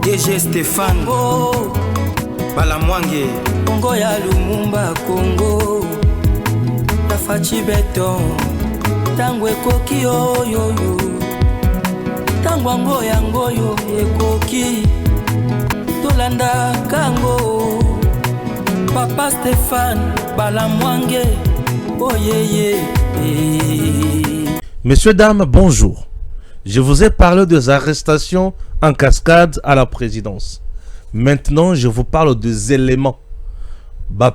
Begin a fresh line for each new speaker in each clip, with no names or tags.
DG Stéphane Balamwange
Congo ya Lumumba Congo Tafachi Beton Tango ekoki oyo Tango ango yango yo ekoki Tolanda kango Papa Stéphane Balamwange Oh yeah.
Messieurs, dames, bonjour. Je vous ai parlé des arrestations en cascade à la présidence. Maintenant, je vous parle des éléments.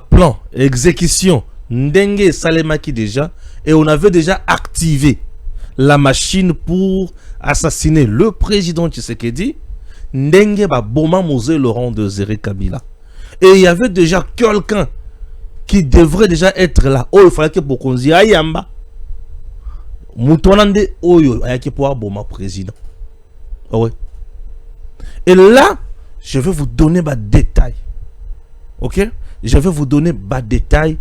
Plan, exécution, Ndenge Salemaki déjà. Et on avait déjà activé la machine pour assassiner le président Tshisekedi. Ndenge Boma Mosé Laurent de Zéré Kabila. Et il y avait déjà quelqu'un qui devrait déjà être là. Oh, il fallait que Bokonzi Ayamba. Moutonande Oyo Ayaki pour Boma président. Oh ouais. Et là, je vais vous donner des détails. Ok? Je vais vous donner des détails.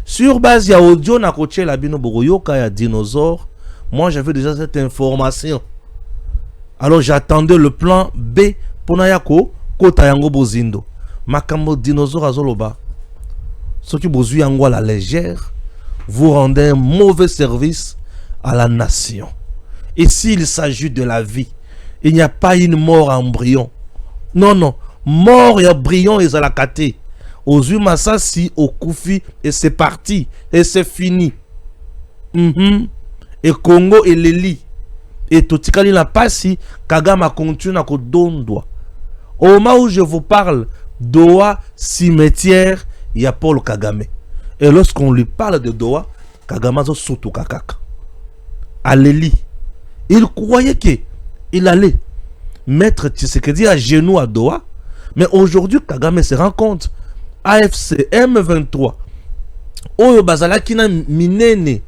Sur base de audio, na koche la bino boroyoka ya dinosaure. Moi, j'avais déjà cette information. Alors, j'attendais le plan B pour Nayako Kota Yango Bozindo. Makambo dinosaure azoloba. Ce qui vous yango à la légère, vous rendez un mauvais service à la nation. Et s'il s'agit de la vie, il n'y a pas une mort en embryon. Non. Mort et embryon et à la kate. Aux Masasi, au Koufi, et c'est parti. Et c'est fini. Et Congo et Leli. Et Totikali n'a pas si Kagama continue à Kodondwa. Au moment où je vous parle, Doha, cimetière, il y a Paul Kagame. Et lorsqu'on lui parle de Doha, Kagame a sauté kakaka. À Leli. Il croyait qu'il allait mettre Tshisekedi à genoux à Doha. Mais aujourd'hui, Kagame se rend compte. AFC M23. Oyo bazala kina minene.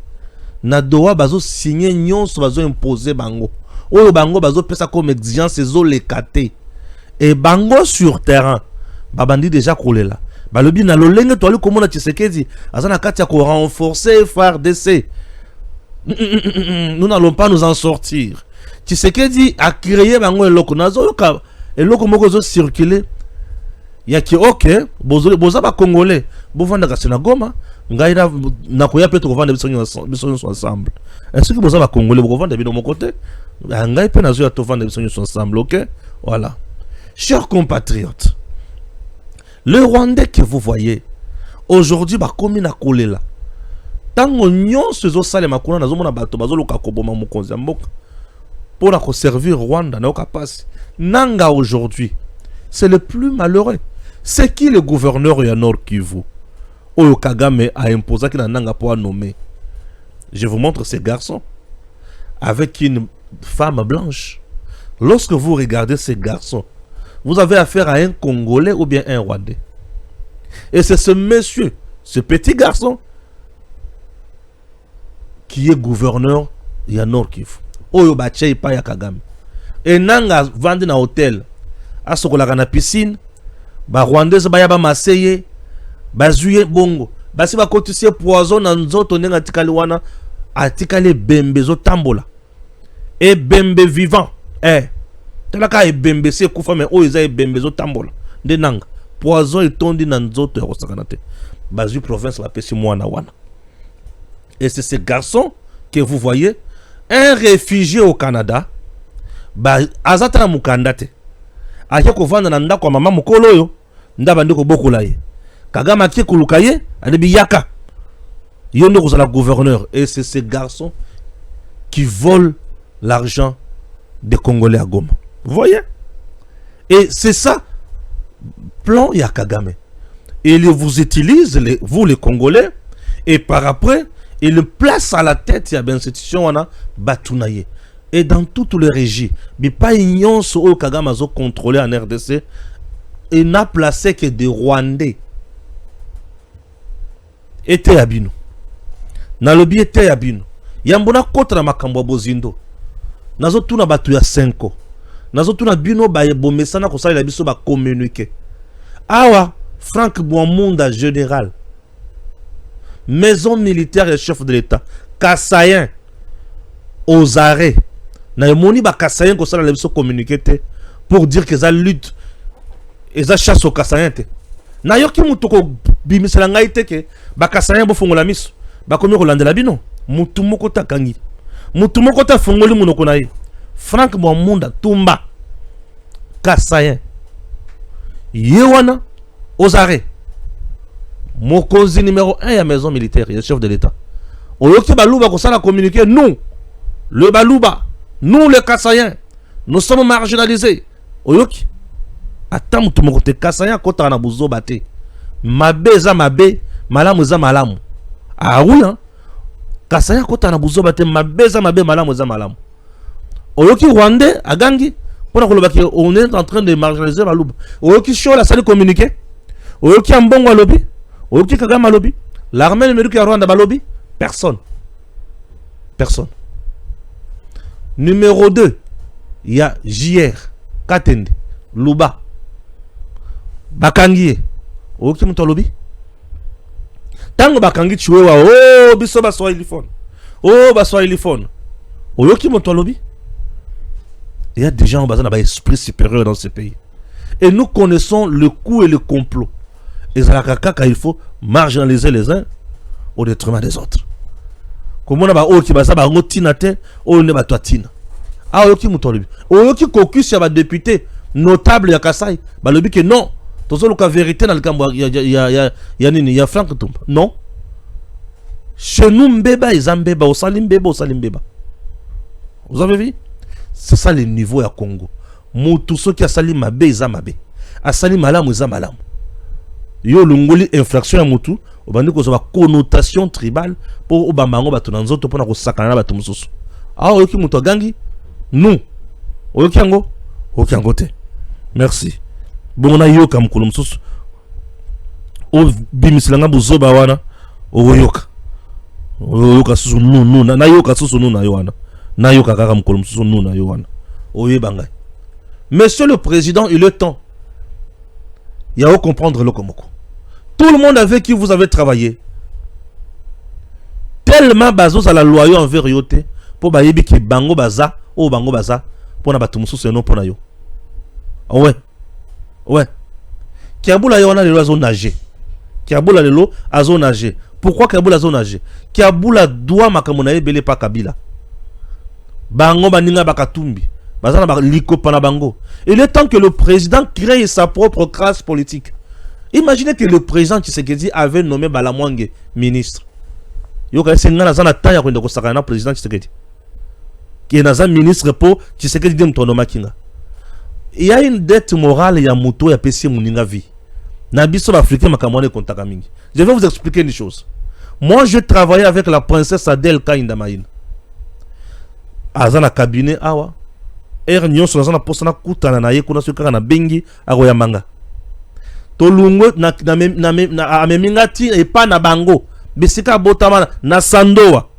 Na Doha bazo signé nyonso bazo imposer bango. Oyo bango bazo pesa comme exigence ezo lekate. Et bango sur terrain. Babandi déjà collé là. Balobi na lolenge to ali komona Tshisekedi. Azana kati ya ko renforcer FARDC. Nous n'allons pas nous en sortir. Tshisekedi a créé bango eloko nazo yoka eloko moko zo circuler. Ya ki ok, boza ba congolais, bo vanda ka na Goma, ngai na koya pe to vanda biso ensemble. Est-ce que boza ba congolais bo vanda bino mon côté? Ngai pe na zo ya to vanda biso ensemble, OK? Voilà. Chers compatriotes, le Rwandais que vous voyez aujourd'hui ba komi na kolela. Tango nyonso zo sale makuna na zo mona bato bazo loka koboma mokonzi mboka. Pour la servir Rwanda na okapasi. Nanga aujourd'hui, c'est le plus malheureux. C'est qui le gouverneur ya Nord Kivu? Oyo Kagame a imposé qu'il nanga pour nommer. Je vous montre ces garçons avec une femme blanche. Lorsque vous regardez ces garçons, vous avez affaire à un Congolais ou bien un Rwandais. Et c'est ce monsieur, ce petit garçon, qui est gouverneur ya Nord Kivu. Oyo bache pa ya Kagame. Et nanga vandi na hôtel. Asokolaka na piscine. Ba Rwandais ba yaba maseye. Ba zuye bongo. Basi ba kotisie poison na nzoto nenga tikali wana. Atikali bembe zo tambola. Et bembe vivant. Telaka e bembe se kufa me oyo za e bembe zo tambola. Nde nanga. Poison etondi na nzoto ya kosakana te. Ba zu province la pesi mwana wana. Et c'est ce garçon que vous voyez. Un réfugié au Canada. Ba azata na mukandate. Ake kovanda na ndako ya mama mukolo yo. Ndaba ndiko bokola ye. Kagame ake kuluka ye. Adebi yaka. Yondo kozala gouverneur. Et c'est ces garçons qui volent l'argent des Congolais à Goma. Vous voyez? Et c'est ça. Plan ya Kagame. Il vous utilise, vous les Congolais. Et par après, il place à la tête ya l'institution wana batunaye. Et dans toutes les régies, mais pas union sur au Kagame a contrôlé en RDC, il n'a placé que des Rwandais. Était abino. Nalobi était abino. Yambona kontra makambo bozindo. Nazo tuna batu ya 5. Nazo tuna bino ba bomesana ko sala biso ba communiquer. Awa Franck Bouamunda général. Maison militaire et chef de l'État. Kassayen aux arrêts. Na moni ba Kassayen ko sala biso communiquer pour dire que ça lutte et ça chasse au Kassayen. Na yoki mutu ko bimisela ngai te ke ba Kassayen bo fongola miso ba komi ko landela bino mutu moko ta kangi mutu moko ta fongoli munoko na ye Frank Mwamunda Tumba Kassayen Yewana aux arrêts mokonzi numéro 1 ya maison militaire et chef de l'état oyoki baluba ko sala communiquer nous le baluba nous les Kassayens nous sommes marginalisés oyoki ata mutu moko te Kassayen kota na buzo bate mabe za mabe malamu za malamu ah oui hein Kassayen kota na buzo bate mabe za mabe malamu za malamu oyoki Rwandais agangi pour on est en train de marginaliser baluba oyoki show la salle communiquer oyoki ambongo lobby oyoki Kagame lobby l'armée numérique ya Rwanda balobi personne numéro 2 il y a JR Katende Luba Bakangi oyoki muto lobby tango bakangi chiwewa oh biso baswahili phone oh baswahili phone oyoki muto lobby. Il y a des gens qui ont un esprit supérieur dans ce pays. Et nous connaissons le coup et le complot. Et c'est là il faut marginaliser les uns au détriment des autres. Comment on a qui va savoir tinate ou ne va toi tina. Ah oyoki mutolobi. Oyoki caucus ya député notable ya Kasai. Ba lobi que non. Tozo la vérité dans le camp il y a Frank Tumba. Non. Chez nous mbeba izambeba osalimbeba osalimbeba. Vous avez vu? C'est ça le niveau à Congo. Moutou ceux qui a sali mabe isa mabe. A sali malamu isa malamu. Yo lungoli infraction à Moutou. Obandi ko soba connotation tribale pour obamango batu na nzoto pona ko sakana batu mususu. Ah oyoki muto gangi? Nous. Oyoki yango? Oyoki yango te. Merci. Bon na yoka mukulu mususu. O bimisilanga buzoba wana. Oyoka. Oyoka susu nu na yoka susu nu na yowana. Monsieur le Président, il est temps. Il y a à comprendre le Komoko. Tout le monde avec qui vous avez travaillé, tellement bazos à la loyauté envers yote, pour bayebi ki bango baza, ou bango baza, pour na batumusu c'est non pour na yo. Ouais. Ouais. Kiaboula yona le loiseau nager. Kiaboula le lo azo nager. Pourquoi Kiaboula azo nager? Kiaboula doit makamona ebele pa Kabila. Bango baninga bakatumbi bazana ba liko pana bango. Il est temps que le président crée sa propre classe politique. Imaginez que le président Tshisekedi avait nommé Balamwange ministre. Yo ka senga na zana taya kwenda kosaka na président Tshisekedi. Qui na zana ministre po Tshisekedi dem tono makinga. Il y a une dette morale ya moto ya pesi muninga vie. Na biso africain makamone kontaka mingi. Je vais vous expliquer une chose. Moi je travaillais avec la princesse Adèle Kaindamaïne. Azana cabinet awa nyonso azana posana kutana na ye kuna soka na bengi ago ya manga tolungo na ameminga ti e pa na bango bisika botama na Sandoa.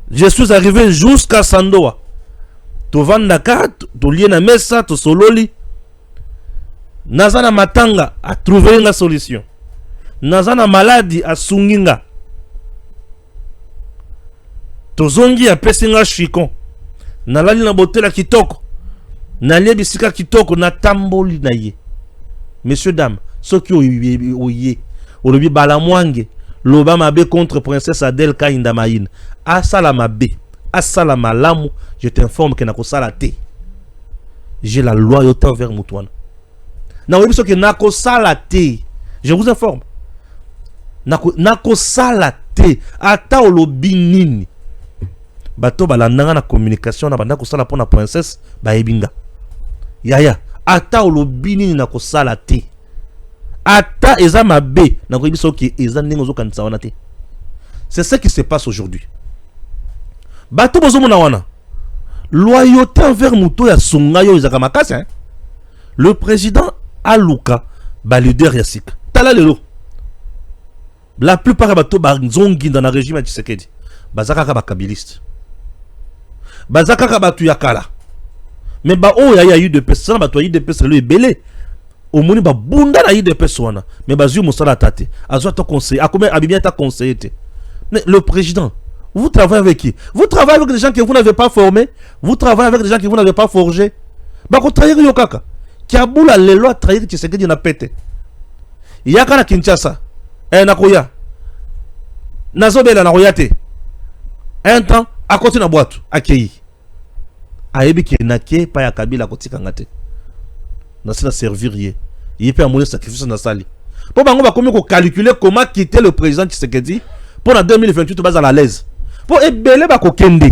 Je suis arrivé jusqu'à Sandoa to vanda ka to liena mesa to sololi nazana matanga a trouver une solution nazana maladie a sunginga tozongi ya pesinga shikon nalali na botela kitoko nalie bisika kitoko na tamboli na ye. Messieurs dames, soki oye olobi Balamwange loba mabe contre princesse Adèle Kaindamaïne asala mabe asala malamu, je t'informe que nako sala te. J'ai la loyauté envers Moutouana. Na oyebi soki nako sala te, je vous informe, nako sala te ata olobi nini bato balandanga na communication na banda kosala pona princesse baebinga yaya ata olobi nini na kosala te ata eza mabe na koyebi soki eza ndenge ozokanisa wana te. C'est ce qui se passe aujourd'hui. Bato bozomona wana loyauté envers muto ya songa yo ezaka makasi hein? Le président aluka ba leader ya sika tala lelo la plupart ya bato bazongi dans la régime ya Tshisekedi bazaka ka bakabiliste bazaka ka batu ya kala mais ba o ya eu de personnes ba to eu de personnes le belé au moni ba bunda na eu de personnes mais ba zu musala tate azo to conseil akome abibia ta conseiller. Mais le président, vous travaillez avec qui? Vous travaillez avec des gens que vous n'avez pas formés, vous travaillez avec des gens que vous n'avez pas forgés. Bako trahir yo kaka. Kiabula lelo a trahir Tshisekedi na pete. Yaka na Kinshasa. Nakoya. Nazobela nakoya te. Un temps, à côté de la boîte, accueilli. Ayebi ki nake pa ya Kabila kotika ngate. Na sina servir ye. Il peut amener sacrifice na sali. Pour bango ba komi ko calculer comment quitter le président Tshisekedi pour en 2028 bas à l'aise. Pour ebele ba ko kende.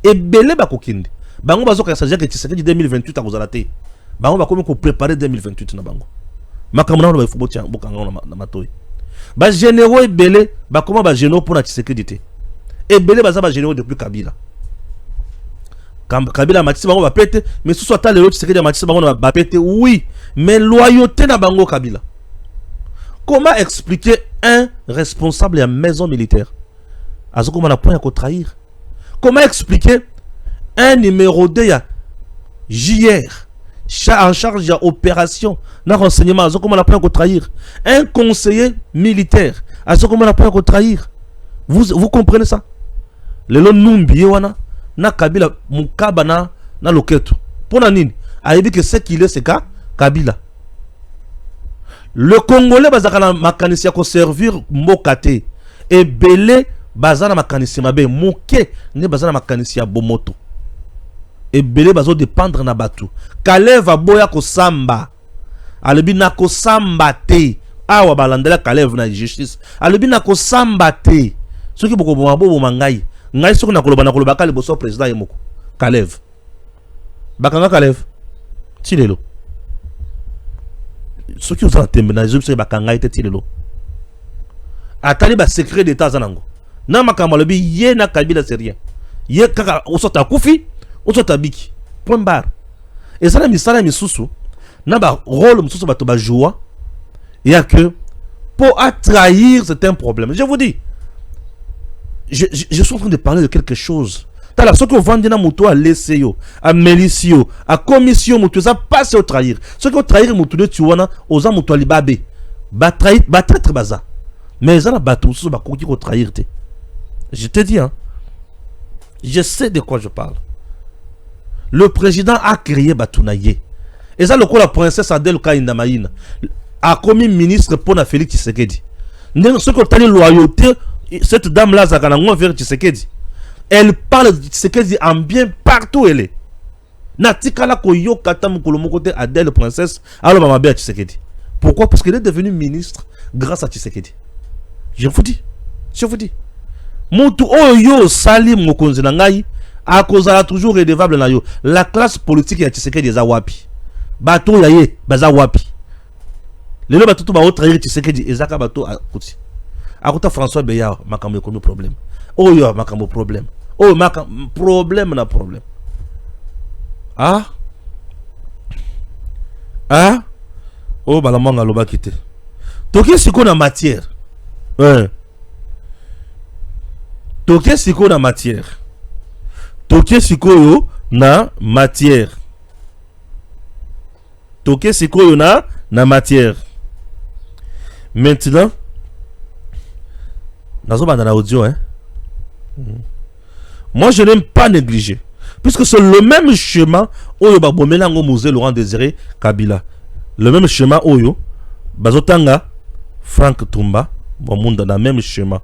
Ebele ba ko kende. Bango bazo ka s'agir que Tshisekedi 2028 a kozala te. Bango ba komi ko préparer 2028 na bango. Makamona ba fubo tia bokanga na matoyi. Ba généraux ebele ba comment ba généraux pour na Tshisekedi te. Et belé bazaba généraux depuis Kabila. Kabila matisi bango ba pété, mais sous soit les autres Tshisekedi matisi bango ba pété, oui, mais loyauté na bango Kabila. Comment expliquer un responsable à maison militaire? Azoko mana point à trahir. Comment expliquer un numéro 2 à JR en charge de opération na renseignement azoko mana point à trahir. Un conseiller militaire azoko mana point à trahir. Vous comprenez ça? Lelo numbi wana na Kabila mukaba na loketo. Pona nini? Ayebi que ce qu'il est c'est Kabila. Le Congolais bazakana makanisi ya ko servir mbokate. Et belé bazana makanisi mabe moke ne bazana makanisi ya bomoto. Et belé bazo dépendre na batu. Kale va boya ko samba. Alebi na ko samba te. Awa balandela Kale na justice. Alebi na ko samba te. Ce qui beaucoup bon mangai. Ngai soko na koloba kale boso président yemoko. Kalev. Bakanga Kalev. Tilelo. Ce qui vous entend na jobse bakanga ite tilelo. Atali ba secret d'état zanango. Na makamba lobi ye na Kabila c'est rien. Ye kaka osota kufi, osota biki. Point barre. Et ça na misala misusu na ba rôle misusu bato ba joie. Il y a que pour trahir c'est un problème. Je vous dis je suis en train de parler de quelque chose. T'as la ce que vend na moto à laisser yo, à Mélicio, à commission moto ça passe au trahir. Ce que trahir moto de tuwana aux moto à libabe. Ba trahir, ba très baza. Mais ça la bateau sur ba ko trahir te. Je te dis hein. Je sais de quoi je parle. Le président a créé Batunaye. Et ça le coup la princesse Adèle Kaindamaïna a commis ministre pour na Félix Tshisekedi. Ce que t'as loyauté. Cette dame-là, vers Tshisekedi, elle parle de Tshisekedi en bien partout elle est. Natikala koyo katam kolomokote Adèle princesse, alors ma belle Tshisekedi. Pourquoi? Parce qu'elle est devenue ministre grâce à Tshisekedi. Je vous dis. Mutu oyo sali mokonzi na ngai akozala toujours redevable na yo. La classe politique ya Tshisekedi eza wapi? Bato ya ye baza wapi? Lelo bato to ba trahir Tshisekedi ezaka bato akuti. Akuta François Beya makambo ekomi problème. Oh yo makambo problème. Oh makambo problème na problème. Ah? Oh balamanga loba kite. Toke siko na matière. Toke siko na matière. Toke siko yo na matière. Toke siko yo na matière. Maintenant audio, hein? Moi je n'aime pas négliger puisque c'est le même chemin oyo babomelango musée Laurent Désiré Kabila, le même chemin oyo bazotanga Frank Tumba bomunda na même chemin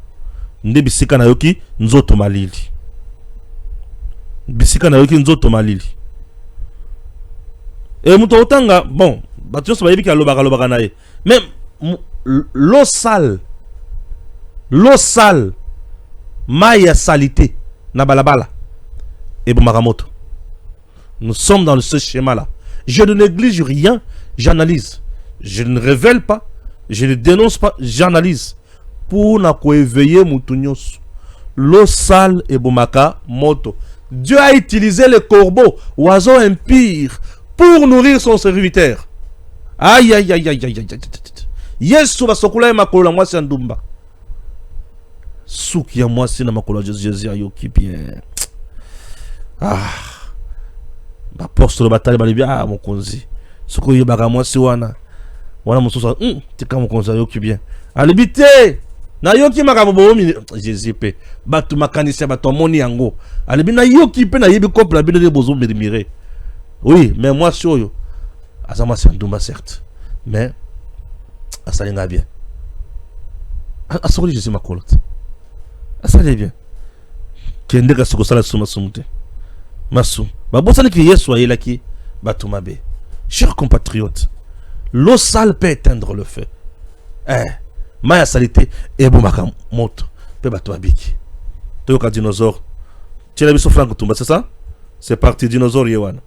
nde bisika na yoki nzoto malili et muto otanga bon batu so bayebi ka lobaka na ye même l'eau sale, maya salité, na balabala, et Maramoto. Nous sommes dans ce schéma-là. Je ne néglige rien, j'analyse. Je ne révèle pas, je ne dénonce pas, j'analyse. Pour na ko éveiller Moutounios. L'eau sale et Bomaka moto. Dieu a utilisé les corbeaux, oiseaux impurs, pour nourrir son serviteur. Aïe aïe aïe aïe aïe aïe. Yesu basokula ya makolo na mwasi ndumba. Souki ya mwasi na makolo Jésus ayoki bien. Apostole batali bali bien mokonzi. Soko yebaka mwasi wana mususa tika mokonzi ayoki bien. Alibite na yoki makambo bomi Jésus pe batu makanisi batu moni yango. Alibi na yoki pe na yebi couple abino de bozo mirmire. Oui, mais moi, sur yo. Azama c'est un Dumba, certes. Mais, Asalinga bien. Asoli, je suis ma colotte. Asali bien. Kende ka soko sala suma sumute. Masu. Ba bosani ki yeso ayela ki batumabe. Chers compatriotes, l'eau sale peut éteindre le feu. Maya salité et bon makam moto. Pe batuabiki. Toyoka dinosaure. Tu l'as vu sur Franck Tumba, c'est ça? C'est parti, dinosaure Yewan.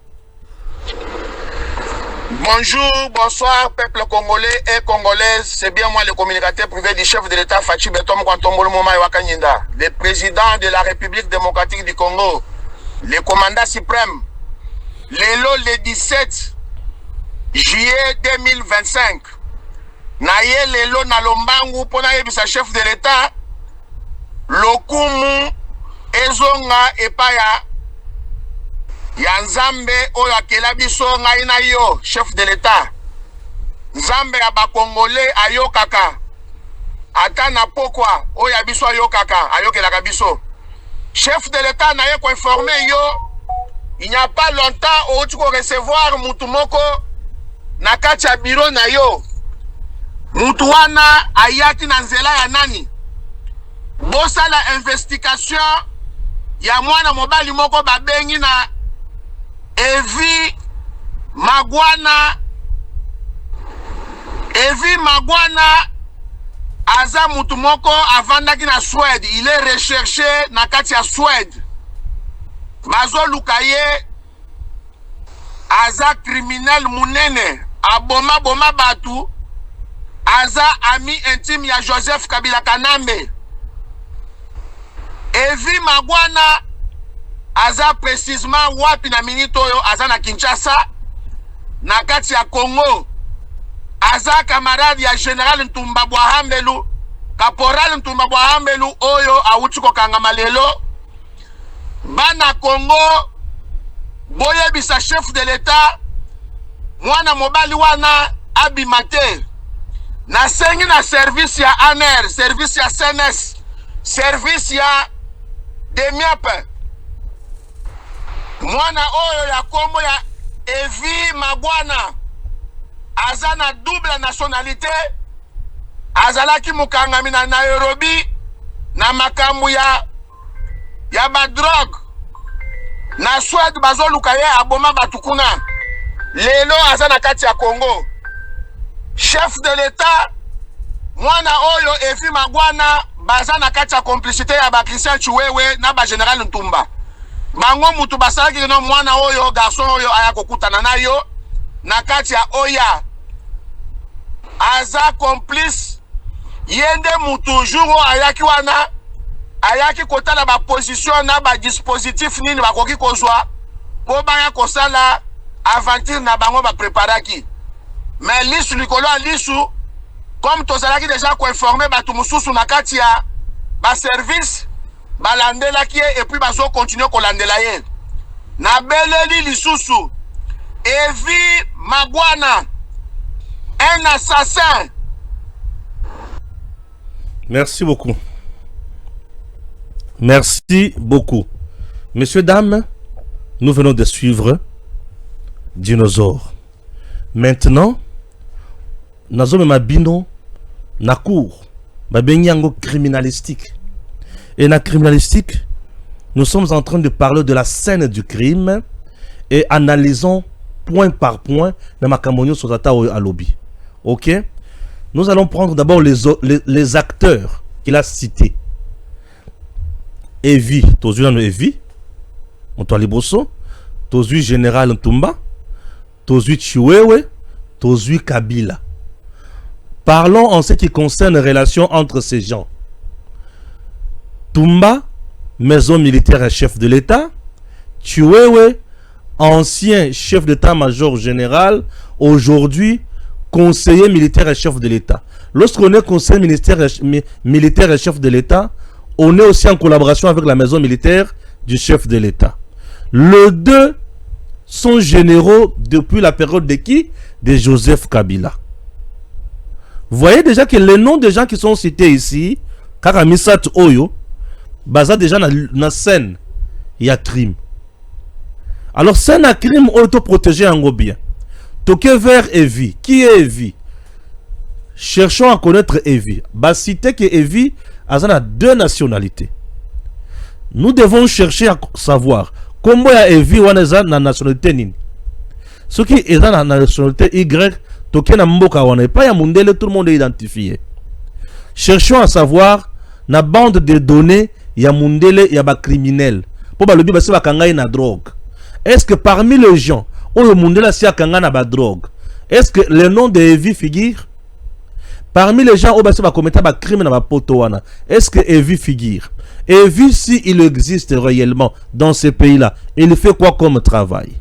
Bonjour, bonsoir, peuple congolais et congolaises. C'est bien moi, le communicateur privé du chef de l'État, Fachi Betom Kwantombolo Momaï Wakanyinda, le président de la République démocratique du Congo, le commandant suprême, le 17 juillet 2025. Naye lelo na lombangu pona yebisa chef de l'État, lokumu ezonga epaya ya nzambe oyo akela biso ngai na yo chef de l'État. Nzambe ya bakongole ayokaka ata na pokwa oyo biso ayokaka ayokelaka biso. Chef de l'État na ye ko informer yo il n'y a pas longtemps outi ko recevoir mutu moko na kati ya bureau na yo. Mutu wana ayaki na nzela ya nani? Bosala investigation ya mwana mobali moko babengi na Evi Magwana. Evi Magwana aza mutu moko avandaki na Suède. Il est recherché na kati ya Suède. Bazo lukaye aza criminel munene. Aboma boma batu. Aza ami intime ya Joseph Kabila Kanambe. Evi Magwana aza précisément wapi na minute oyo aza na Kinshasa na kati ya Congo. Aza camarade ya General Ntumba Bwahambelu, Caporal Ntumba Bwahambelu oyo awuti kokangama lelo. Bana Congo boyebisa chef de l'État mwana mobali wana abimate. Na sengi na service ya ANR, service ya CNS, service ya Demiape. Mwana oyo ya kombo ya Evi Magwana aza na double nationalité. Azalaki mukangami na Nairobi na makambu ya badrog. Na Suède bazo lukaye aboma batukuna. Lelo aza na kati ya Congo. Chef de l'État mwana oyo Evi Magwana baza na kati ya complicité ya ba Christian Chiwewe na ba General Ntumba. Bango mutu basalaki no mwana oyo garçon oyo aya kokutana na yo na kati ya Oya. Aza complice yende mutu jour ayaki wana ayaki kotala ba position na ba dispositif nini bakoki kozwa po baya kosala aventure na bango ba préparaki. Mais lisu likolo lisu comme tozalaki déjà ko informer batu mususu na kati ya ba service balandela ki et puis bazo continuer ko landela ye. Na beleli lisusu Evi Magwana un assassin.
Merci beaucoup. Merci beaucoup. Messieurs, dames, nous venons de suivre Dinosaure. Maintenant, nous avons Mabino na cour, Babenyango criminalistique. Et na criminalistique, nous sommes en train de parler de la scène du crime et analysons point par point dans ma camonio sur Tata à lobby. Ok? Nous allons prendre d'abord les acteurs qu'il a cités. Evi, Tozu Evi, Antoine Liboso, Tozu Général Ntumba, Tozu Chiwewe, Tozu Kabila. Parlons en ce qui concerne les relations entre ces gens. Tumba, maison militaire et chef de l'État. Chiwewe, ancien chef d'état-major général, aujourd'hui conseiller militaire et chef de l'État. Lorsqu'on est conseiller militaire et chef de l'État, on est aussi en collaboration avec la maison militaire du chef de l'État. Les deux sont généraux depuis la période de qui? De Joseph Kabila. Vous voyez déjà que les noms des gens qui sont cités ici, Kakamisat Oyo, baza déjà dans la scène, il y a crime. Alors c'est un crime autoprotégé en bien. Toke vers Evi. Qui est Evi? Cherchons à connaître Evi. Bah citer que Evi a deux nationalités. Nous devons chercher à savoir comment Evi wana na nationalité nini. Ce qui est dans la nationalité Y, toke na mboka wana pas ya mundele, tout le monde est identifié. Cherchons à savoir na bande de données ya mundele ya ba criminel. Pour ba lobi ba se ba kanga na drogue. Est-ce que parmi les gens où le mundele si kanga na ba drogue, est-ce que le nom de Evi figure? Parmi les gens où ba se ba commettre ba crime na ba poto wana, est-ce que Evi figure? Evi, si il existe réellement dans ces pays-là, il fait quoi comme travail?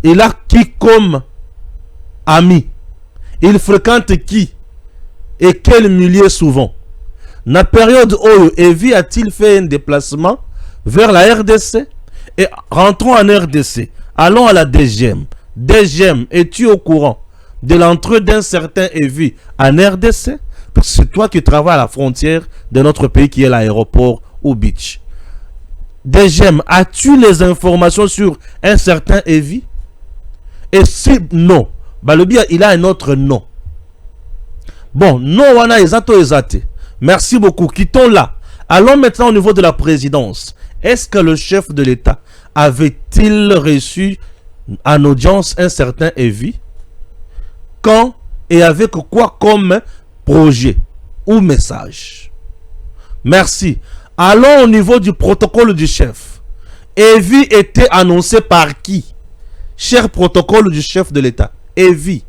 Il a qui comme ami? Il fréquente qui? Et quel milieu souvent? Na période où Evi a-t-il fait un déplacement vers la RDC? Et rentrons en RDC. Allons à la DGM. DGM, es-tu au courant de l'entrée d'un certain Evi en RDC? Parce que c'est toi qui travailles à la frontière de notre pays qui est l'aéroport ou beach. DGM, as-tu les informations sur un certain Evi? Et si non, Balobia, il a un autre nom. Bon, non, wana ezato ezate. Merci beaucoup. Quittons là. Allons maintenant au niveau de la présidence. Est-ce que le chef de l'État avait-il reçu en audience un certain Evi? Quand et avec quoi comme projet ou message? Merci. Allons au niveau du protocole du chef. Evi était annoncé par qui? Cher protocole du chef de l'État. Evi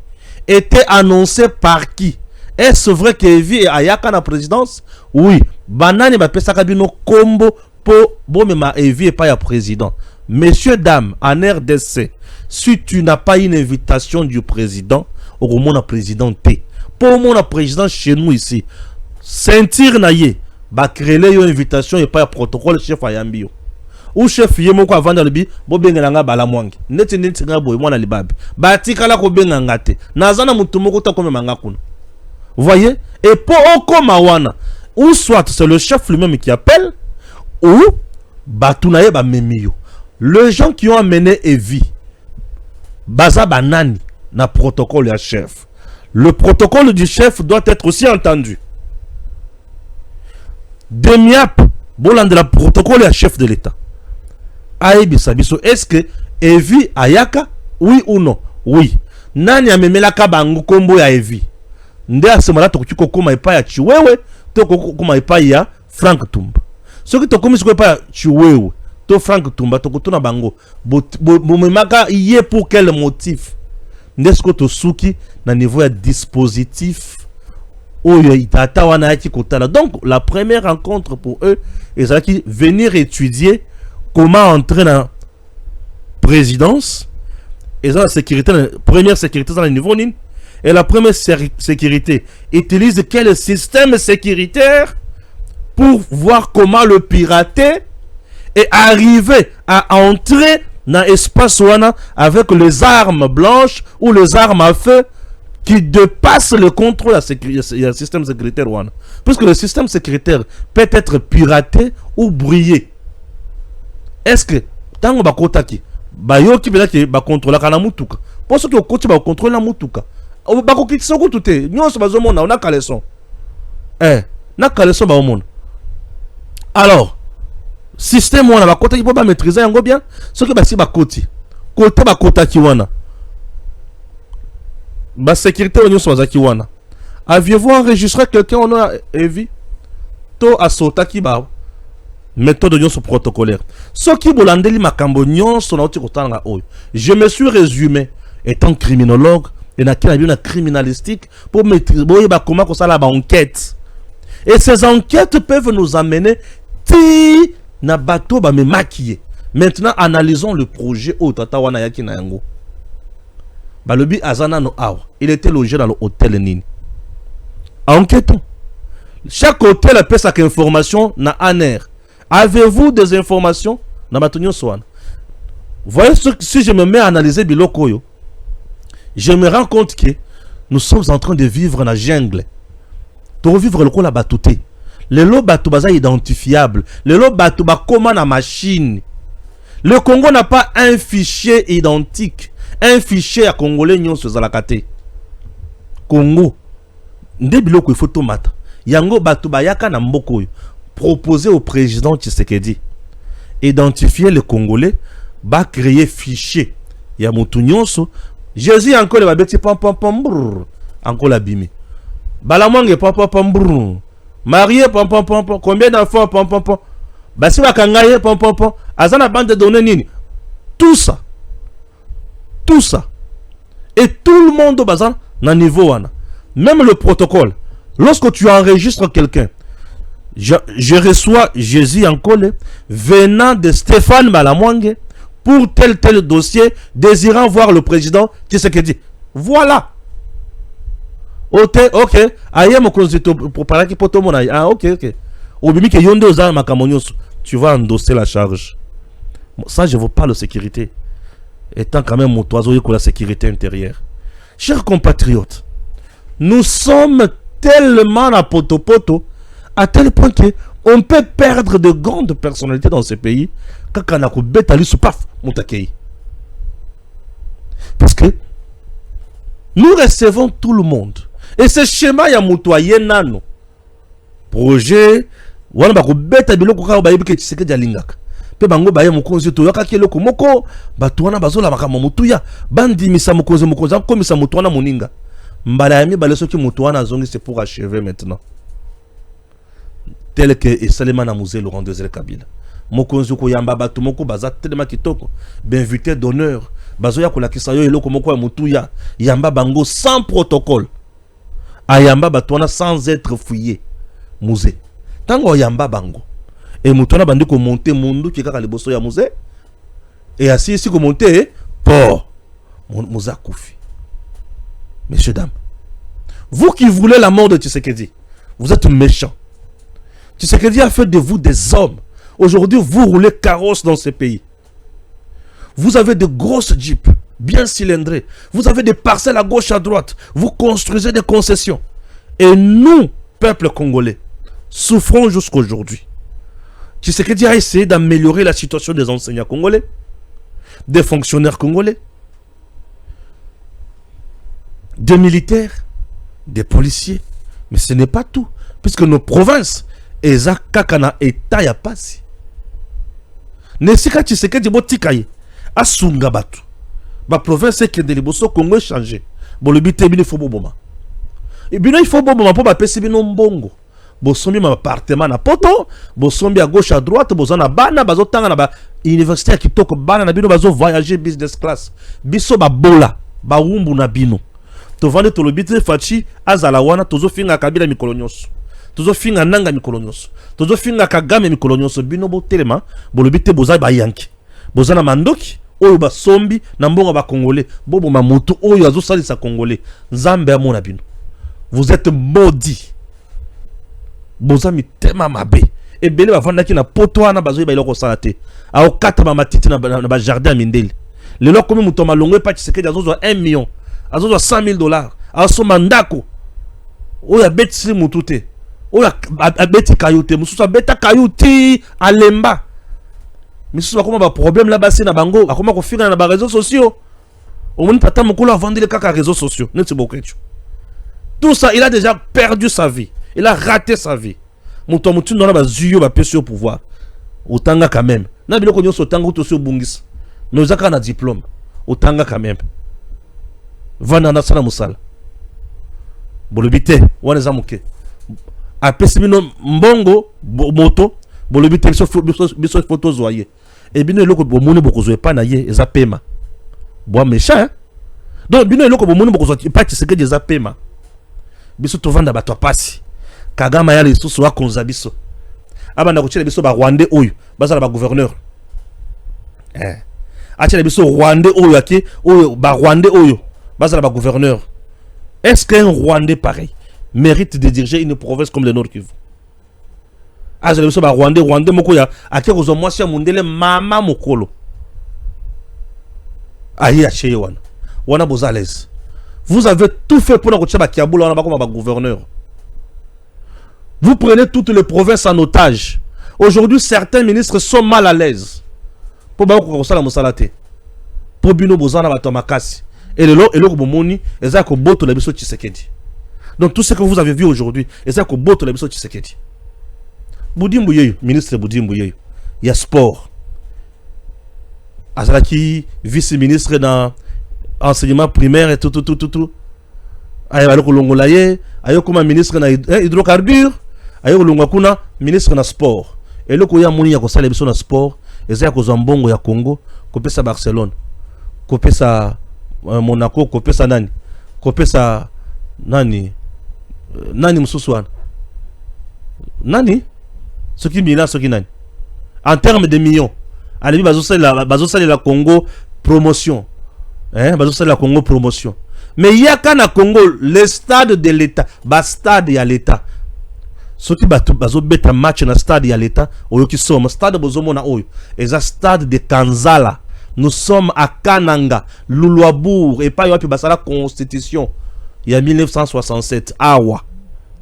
était annoncé par qui? Est-ce vrai que Evi est ayaka na présidence? Oui. Banani ba pesaka bino kombo po bomema Evi est pas ya président. Messieurs, dames, en RDC, si tu n'as pas une invitation du président, au moins la présidenté. Pour mon président chez nous ici, sentir naye, ba créer une invitation et pas un protocole chef ayambio. Ou chef yemoko avant de l'bi, bo benga bala mwangi. Neti nga boy mwana libabi. Ba tikala ko benga ngate. Nazana mutu moko ta kome manga kuna. Vous voyez? Et pour Okomawana, ou soit c'est le chef lui-même qui appelle, ou Batunaye ba memio. Les gens qui ont amené Evi, Baza Banani, na protocole ya chef. Le protocole du chef doit être aussi entendu. Demiap, bolan de la protocole ya chef de l'État. Aïbi Sabiso, est-ce que Evi ayaka? Oui ou non? Oui. Nani amemelaka bangu kombo ya Evi? Nde asemala tokuchiko koma epa ya Chiwewe, toko koma epa ya Frank Tumba. Soki tokomi siko epa ya Chiwewe, to Frank Tumba, tokutuna bango. Bomemaka iye pour quel motif? Nde siko to suki na niveau ya dispositif oyo itata wana yaki kotala. Donc la première rencontre pour eux, ils allaient venir étudier comment entrer dans la présidence. Et la sécurité, la première sécurité dans le niveau NIN. Et la première sécurité utilise quel système sécuritaire pour voir comment le pirater et arriver à entrer dans l'espace wana avec les armes blanches ou les armes à feu qui dépassent le contrôle du système sécuritaire wana. Puisque le système sécuritaire peut être piraté ou brouillé. Est-ce que tango bakotaki bayoki belaki ba contrôler kana mutuka? Parce que okoti ba contrôler la mutuka. Bako kitsoku tuté nyonso bazomona on a kaleson. Na kaleson ba omona. Alors, système wana bakotaki po ba maîtriser yango bien, ce que ba si bakoti. Côté bakotaki wana. Ba sécurité nyonso bazaki wana. Aviez-vous enregistré quelqu'un on a Evi? To asotaki ba méthode nyonso protocolaire. Ce qui bolandeli makambo nyonso na oti kotanga oyo. Je me suis résumé étant criminologue et na kina criminalistique pour maîtriser comment ça la enquête. Et ces enquêtes peuvent nous amener ti na bateau ba me maquiller. Maintenant analysons le projet au tata wana yaki na yango. Balobi azana no awa. Il était logé dans l'hôtel Nini. Enquêtons. Chaque hôtel a sa information na ANER. Avez-vous des informations dans Batonio Swan? Voyez, si je me mets à analyser Bilokoyo, je me rends compte que nous sommes en train de vivre dans la jungle. Pour vivre le coup la batouté. Les lots batou baza identifiables. Les lots batou ba comment la machine. Le Congo n'a pas un fichier identique. Un fichier à Congolais nyon sur Zalakate. Congo. Ndebiloko il faut tomate. Yango Batubayaka na mboko. Proposer au président Tshisekedi. Identifier les Congolais. Va créer fichier. Ya mutu nyonso. Jésus encore le babeti pam pam pam brrr. Encore la bimi. Balamange pam pam pam brrr. Marié pam pam pam pam. Combien d'enfants pam pam pam. Basi wakangaye pam pam pam. Azana bande de données nini. Tout ça. Tout ça. Et tout le monde au bazar na niveau wana. Même le protocole. Lorsque tu enregistres quelqu'un, je reçois Jésus en col venant de Stéphane Malamwange pour tel dossier, désirant voir le président Tshisekedi. Voilà. Ok. Aïe mon consultant pour parler qui poto mon aïe. Ah ok. Obimi ke yonde oza makamonyoso. Tu vas endosser la charge. Ça je vous parle de sécurité. Étant quand même mon oiseau pour la sécurité intérieure. Chers compatriotes, nous sommes tellement à poto à tel point que on peut perdre de grandes personnalités dans ce pays quand on a betali sous paf mutakei. Parce que nous recevons tout le monde et ce schéma ya mutoye nano projet wana ba ko beta biloko ka ba yebike Tshisekedi alingaka pe bango ba ye mukonzi to yaka keloko moko batu wana bazola makama mutuya bandi misa mukonzi komisa mutu wana moninga mbala yami baleso ki mutu wana zongi c'est pour achever maintenant tel que Esalema na musée Laurent Désiré Kabila mokonzi ko yamba batu moko baza telema kitoko d'invité d'honneur bazoya ko lakisa yo eloko moko ya mutuya yamba bango sans protocole ayamba batu wana sans être fouillé musée tango yamba bango et moutona bandi ko monter mundu ki kaka liboso ya musée et assis ici ko monter pour Mouza Koufi. Messieurs dames, vous qui voulez la mort de Tshisekedi, vous êtes méchants. Tshisekedi a fait de vous des hommes. Aujourd'hui, vous roulez carrosse dans ce pays. Vous avez de grosses jeeps bien cylindrées. Vous avez des parcelles à gauche à droite. Vous construisez des concessions. Et nous, peuple congolais, souffrons jusqu'aujourd'hui. Tshisekedi a essayé d'améliorer la situation des enseignants congolais, des fonctionnaires congolais, des militaires, des policiers. Mais ce n'est pas tout. Puisque nos provinces, eza kakana eta ya pasi. Nesika Tshisekedi botikaye asunga batu. Ba province ke de liboso Congo changer. Bo le bité bino fo boboma. Et bino il faut boboma po ba pesi bino mbongo. Bo sombi ma appartement na poto, bo sombi à gauche à droite, bo zona bana bazo tanga na ba université ki toko bana na bino bazo voyager business class. Biso ba bola, ba wumbu na bino. To vande to le bité fachi azala wana tozo finga Kabila mikolo nyonso. Tozo finga nanga mikolo nyonso. Tozo finga Kagame mikolo nyonso bino bo telema, bo le bité boza ba yanki. Boza na mandoki oyo ba sombi na mbongo ba congolais, bobo ma moto oyo azo salisa congolais. Nzambe amona bino. Vous êtes maudits. Boza mi tema mabe. Et bele ba vanda ki na poto wana bazo ba iloko salate. A o kata ba matiti na ba jardin mindeli. Le loko mi mutoma longo pa Tshisekedi azo 1 million. Azo $100 000. Azo mandako. Oya beti mutute. Oya abeti kayute. Mususu abeta kayuti alemba. Misusu bakoma ba problème là bas na bango. Akoma ko finga na ba réseaux sociaux. Omoni tata mukolo a vendu les kaka réseaux sociaux. Neti bokecho. Tout ça, il a déjà perdu sa vie. Il a raté sa vie. Mouton mouton n'aura pas zuyo ba pesi au pouvoir. Otanga quand même. Na biloko nyonso otanga utosi obungisa. Mais ozaka na diplôme. Otanga quand même. Vana na sana musala. Bolobite wana zamuke. Apesi bino mbongo moto bolobite biso photo zoyer. Et bino eloko bomoni bokozwe pa na ye eza pema. Boa méchant. Hein? Donc bino eloko bomoni bokozwe pa Tshisekedi eza pema. Biso tovanda bato pasi. Kagama ya lisusu wa konza biso. Abanda kochela biso ba Rwandais oyo, bazala ba gouverneur. Achela biso Rwandais oyo ake, oyo ba Rwandais oyo, bazala ba gouverneur. Est-ce qu'un Rwandais pareil mérite de diriger une province comme le Nord Kivu? Achela biso ba Rwandais moko ya ake kozo mwasi ya mundele mama mokolo. Ayi ache wana. Wana bozalez. Vous avez tout fait pour nous Kiaboula, on a pas gouverneur. Vous prenez toutes les provinces en otage. Aujourd'hui, certains ministres sont mal à l'aise. Pour ba ko sala musala te. Pour bino bozana ba to makasi. Et le ko bomoni eza ko boto la biso Tshisekedi. Donc tout ce que vous avez vu aujourd'hui, eza ko boto la biso Tshisekedi. Boudimbo yeyo, ministre Boudimbo yeyo. Il y a sport. Azalaki vice-ministre dans enseignement primaire et tout. Ayo aloko longola ye, ayo kuma ministre na hydrocarbures, ayo longola kuna ministre na sport. Et loko ya moni ya ko sala biso na sport, eza ya ko zambongo ya Congo, ko pesa Barcelone, ko pesa Monaco, ko pesa nani? Ko pesa nani mususu wana? Nani? Soki Milan, soki nani? En termes de millions. Allez, bazosali la Congo promotion. Bazosali la Congo promotion. Mais il y a qu'à Congo, le stade de l'État, stade y a l'État. Soki bazo beta match na stade y a l'État, oyo ki somme stade bozomo na oyo. Eza stade de Kanzala. Nous sommes à Kananga, Luluabour, et pas yopi basala constitution. Il y a 1967, Awa.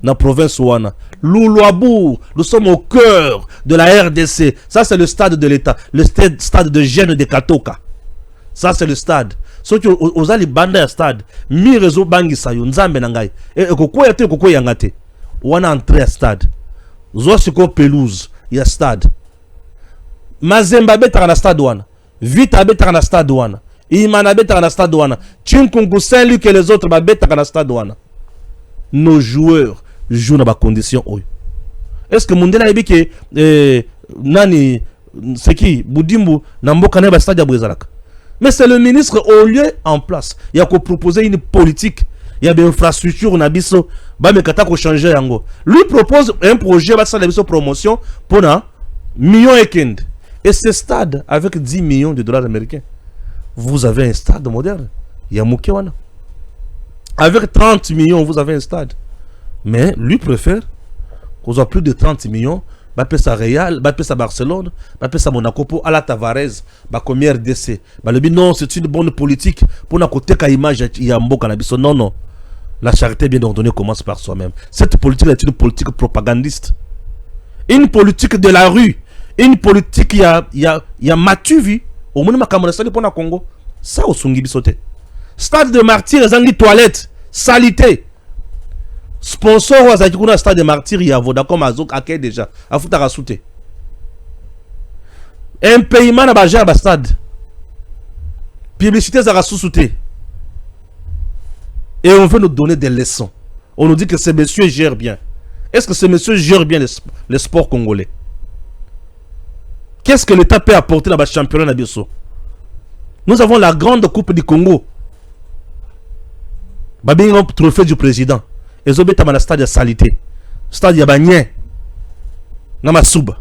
Dans la province Ouana. Luluabour, nous sommes au cœur de la RDC. Ça, c'est le stade de l'État. Le stade de Gênes de Katoka. Ça, c'est le stade. Sauf que aux ali banda stade, mi réseau bangi sayo, nzambe nangai. Et koko yate, koko yangate. Ouana entré à stade. Zoasiko pelouse, il y a stade. Mazemba betara na stade Ouana. Vita betara na stade Ouana. Imana betara na stade Ouana. Chinkungu Saint-Luc et les autres betara na stade Ouana. Nos joueurs jouent dans des conditions. Est-ce que Mundela a dit que Nani, c'est qui Boudimbo, Namboka n'est pas stade à Brézalak? Mais c'est le ministre au lieu en place. Il y a qu'à proposer une politique. Il y a des infrastructures, on a dit ça. Mais quand changer yango. Lui propose un projet, bah ça la promotion pour un million et quinze. Et ce stade avec 10 millions de dollars américains. Vous avez un stade moderne. Il y a Moukéwana. Avec 30 millions, vous avez un stade. Mais lui préfère qu'on ait plus de 30 millions. Bah ça Real, bah ça Barcelone, bah ça Monaco pour à la Tavares, bah comme RDC. Bah le but non, c'est une bonne politique pour n'a côté qu'à image il y a un beau cannabis. Non non. La charité bien ordonnée commence par soi-même. Cette politique est une politique propagandiste. Une politique de la rue, une politique il y a matu vu au monde makamona sali pour na Congo. Ça au sungi bisote. Stade de martyrs, zangi toilette, salité. Sponsor wazaki kuna stade de martyrs ya Vodacom azok ake déjà. Afuta rasouté. Un paiement na baja ba stade. Publicité za sous-souté. Et on veut nous donner des leçons. On nous dit que ces messieurs gèrent bien. Est-ce que ces messieurs gèrent bien les sports congolais? Qu'est-ce que l'État peut apporter dans le championnat Nabiso? Nous avons la grande coupe du Congo. Babi un trophée du président. Et zo beta na stade de salité. Stade ya banien. Na masuba.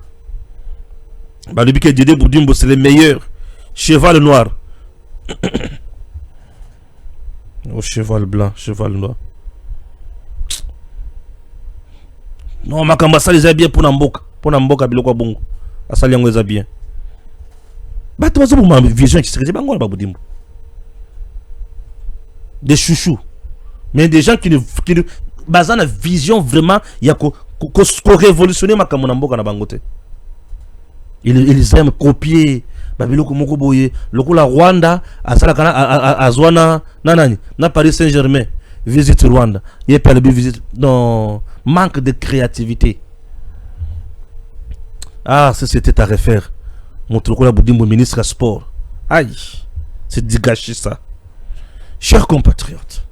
Ba le biké Dédé Boudimbo c'est le meilleur. Cheval noir. Oh, cheval blanc, cheval noir. Non, makamba sali za bien pour Namboka. Pour Namboka biloko bongo. Asali yango za bien. Ba to zo ma vision qui serait bango ba Boudimbo. Des chouchous. Mais des gens qui ne basent la vision vraiment, il y a qu'on révolutionner ma Kamunamboka na bangote. Ils aiment copier. Babiloko moko boye. Loko la Rwanda, à Zwana, nanani, na Paris Saint-Germain, visite Rwanda. Il y a pas de visite. Non, manque de créativité. Ah, ça c'était à refaire. Mon truc là, Boudimbo, ministre à sport. Aïe, c'est dégâché ça. Chers compatriotes.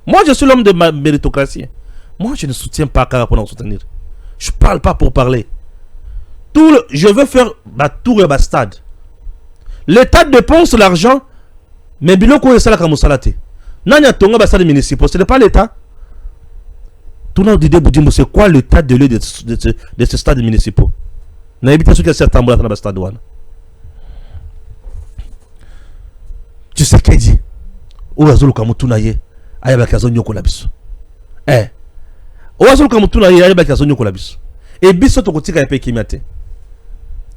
Moi, je suis l'homme de ma méritocratie. Moi, je ne soutiens pas Kara pour en soutenir. Je ne parle pas pour parler. Je veux faire tour et stade. L'État dépense l'argent, mais biloko est ça comme salate. Nanya tonga stade municipal, ce n'est pas l'État. Tout le monde dit Boudimbo, c'est quoi l'état de lieu de ce stade municipal? N'a habitation qu'il y a certains mots dans le stade douane. Tu sais qu'elle dit? Ou azulu kamutunaye. Ayaba kazonyo ko labiso. Owazo kamutuna ayaba kazonyo ko labiso. Et biso to kotika epe kimate.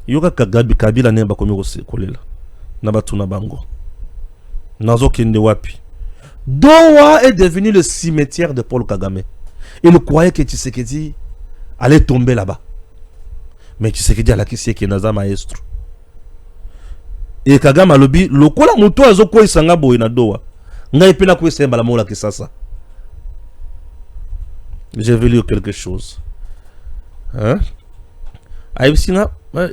Yoka Kagabi Kabila nemba komiko kolela. Na batuna bango. Nazo kende wapi. Doha est devenu le cimetière de Paul Kagame. Il croyait que Tshisekedi allait tomber là-bas. Mais Tshisekedi a la kisi qui naza maestro. Et Kagame alobi lokola moto azoko isanga boye na doa. Ngai pena ko esemba la mola kisasa. Je vais lire quelque chose. Hein?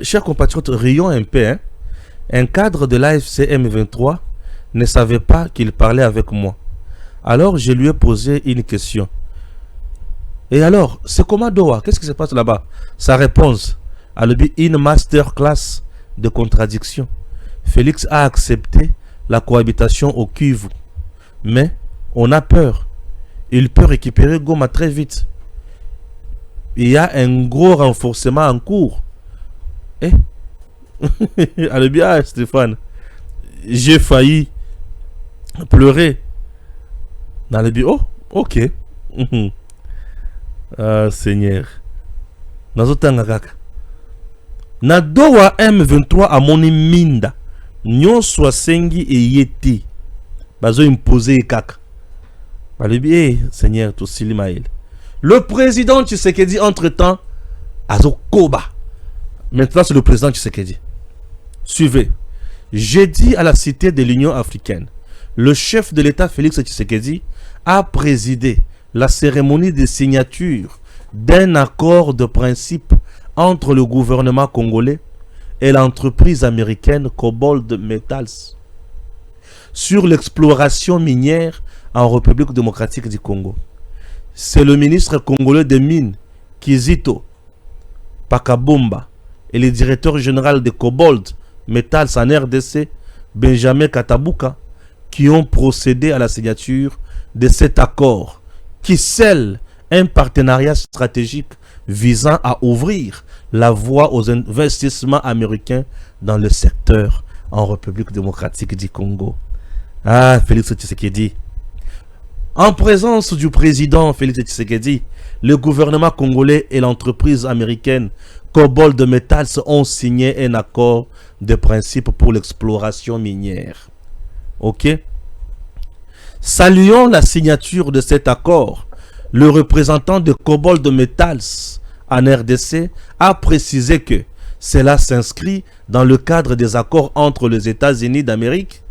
Chers compatriotes, rions un peu. Hein? Un cadre de l'AFC M23 ne savait pas qu'il parlait avec moi. Alors je lui ai posé une question. Et alors, c'est comment Doha? Qu'est-ce qui se passe là-bas? Sa réponse, une masterclass de contradiction. Félix a accepté la cohabitation au Kivu. Mais on a peur. Il peut récupérer Goma très vite. Il y a un gros renforcement en cours. Eh? Allez bien, Stéphane. J'ai failli pleurer. Dans le oh, ok. Ah, Seigneur. Nazotanga kaka. Na Doha M23 a moni minda. Nyon soasengi e yeti. Bazo imposer kaka. Seigneur, tout Silimaël. Le président Tshisekedi, entre-temps, Azo Koba. Maintenant, c'est le président Tshisekedi. Suivez. J'ai dit à la cité de l'Union africaine, le chef de l'État Félix Tshisekedi a présidé la cérémonie de signature d'un accord de principe entre le gouvernement congolais et l'entreprise américaine Cobalt Metals sur l'exploration minière en République démocratique du Congo. C'est le ministre congolais des Mines, Kizito Pakabomba, et le directeur général de Cobalt Metals en RDC, Benjamin Katabuka, qui ont procédé à la signature de cet accord qui scelle un partenariat stratégique visant à ouvrir la voie aux investissements américains dans le secteur en République démocratique du Congo. Ah, Félix Tshisekedi. En présence du président Félix Tshisekedi, le gouvernement congolais et l'entreprise américaine Cobalt Metals ont signé un accord de principe pour l'exploration minière. Ok? Saluant la signature de cet accord, le représentant de Cobalt Metals en RDC a précisé que cela s'inscrit dans le cadre des accords entre les États-Unis d'Amérique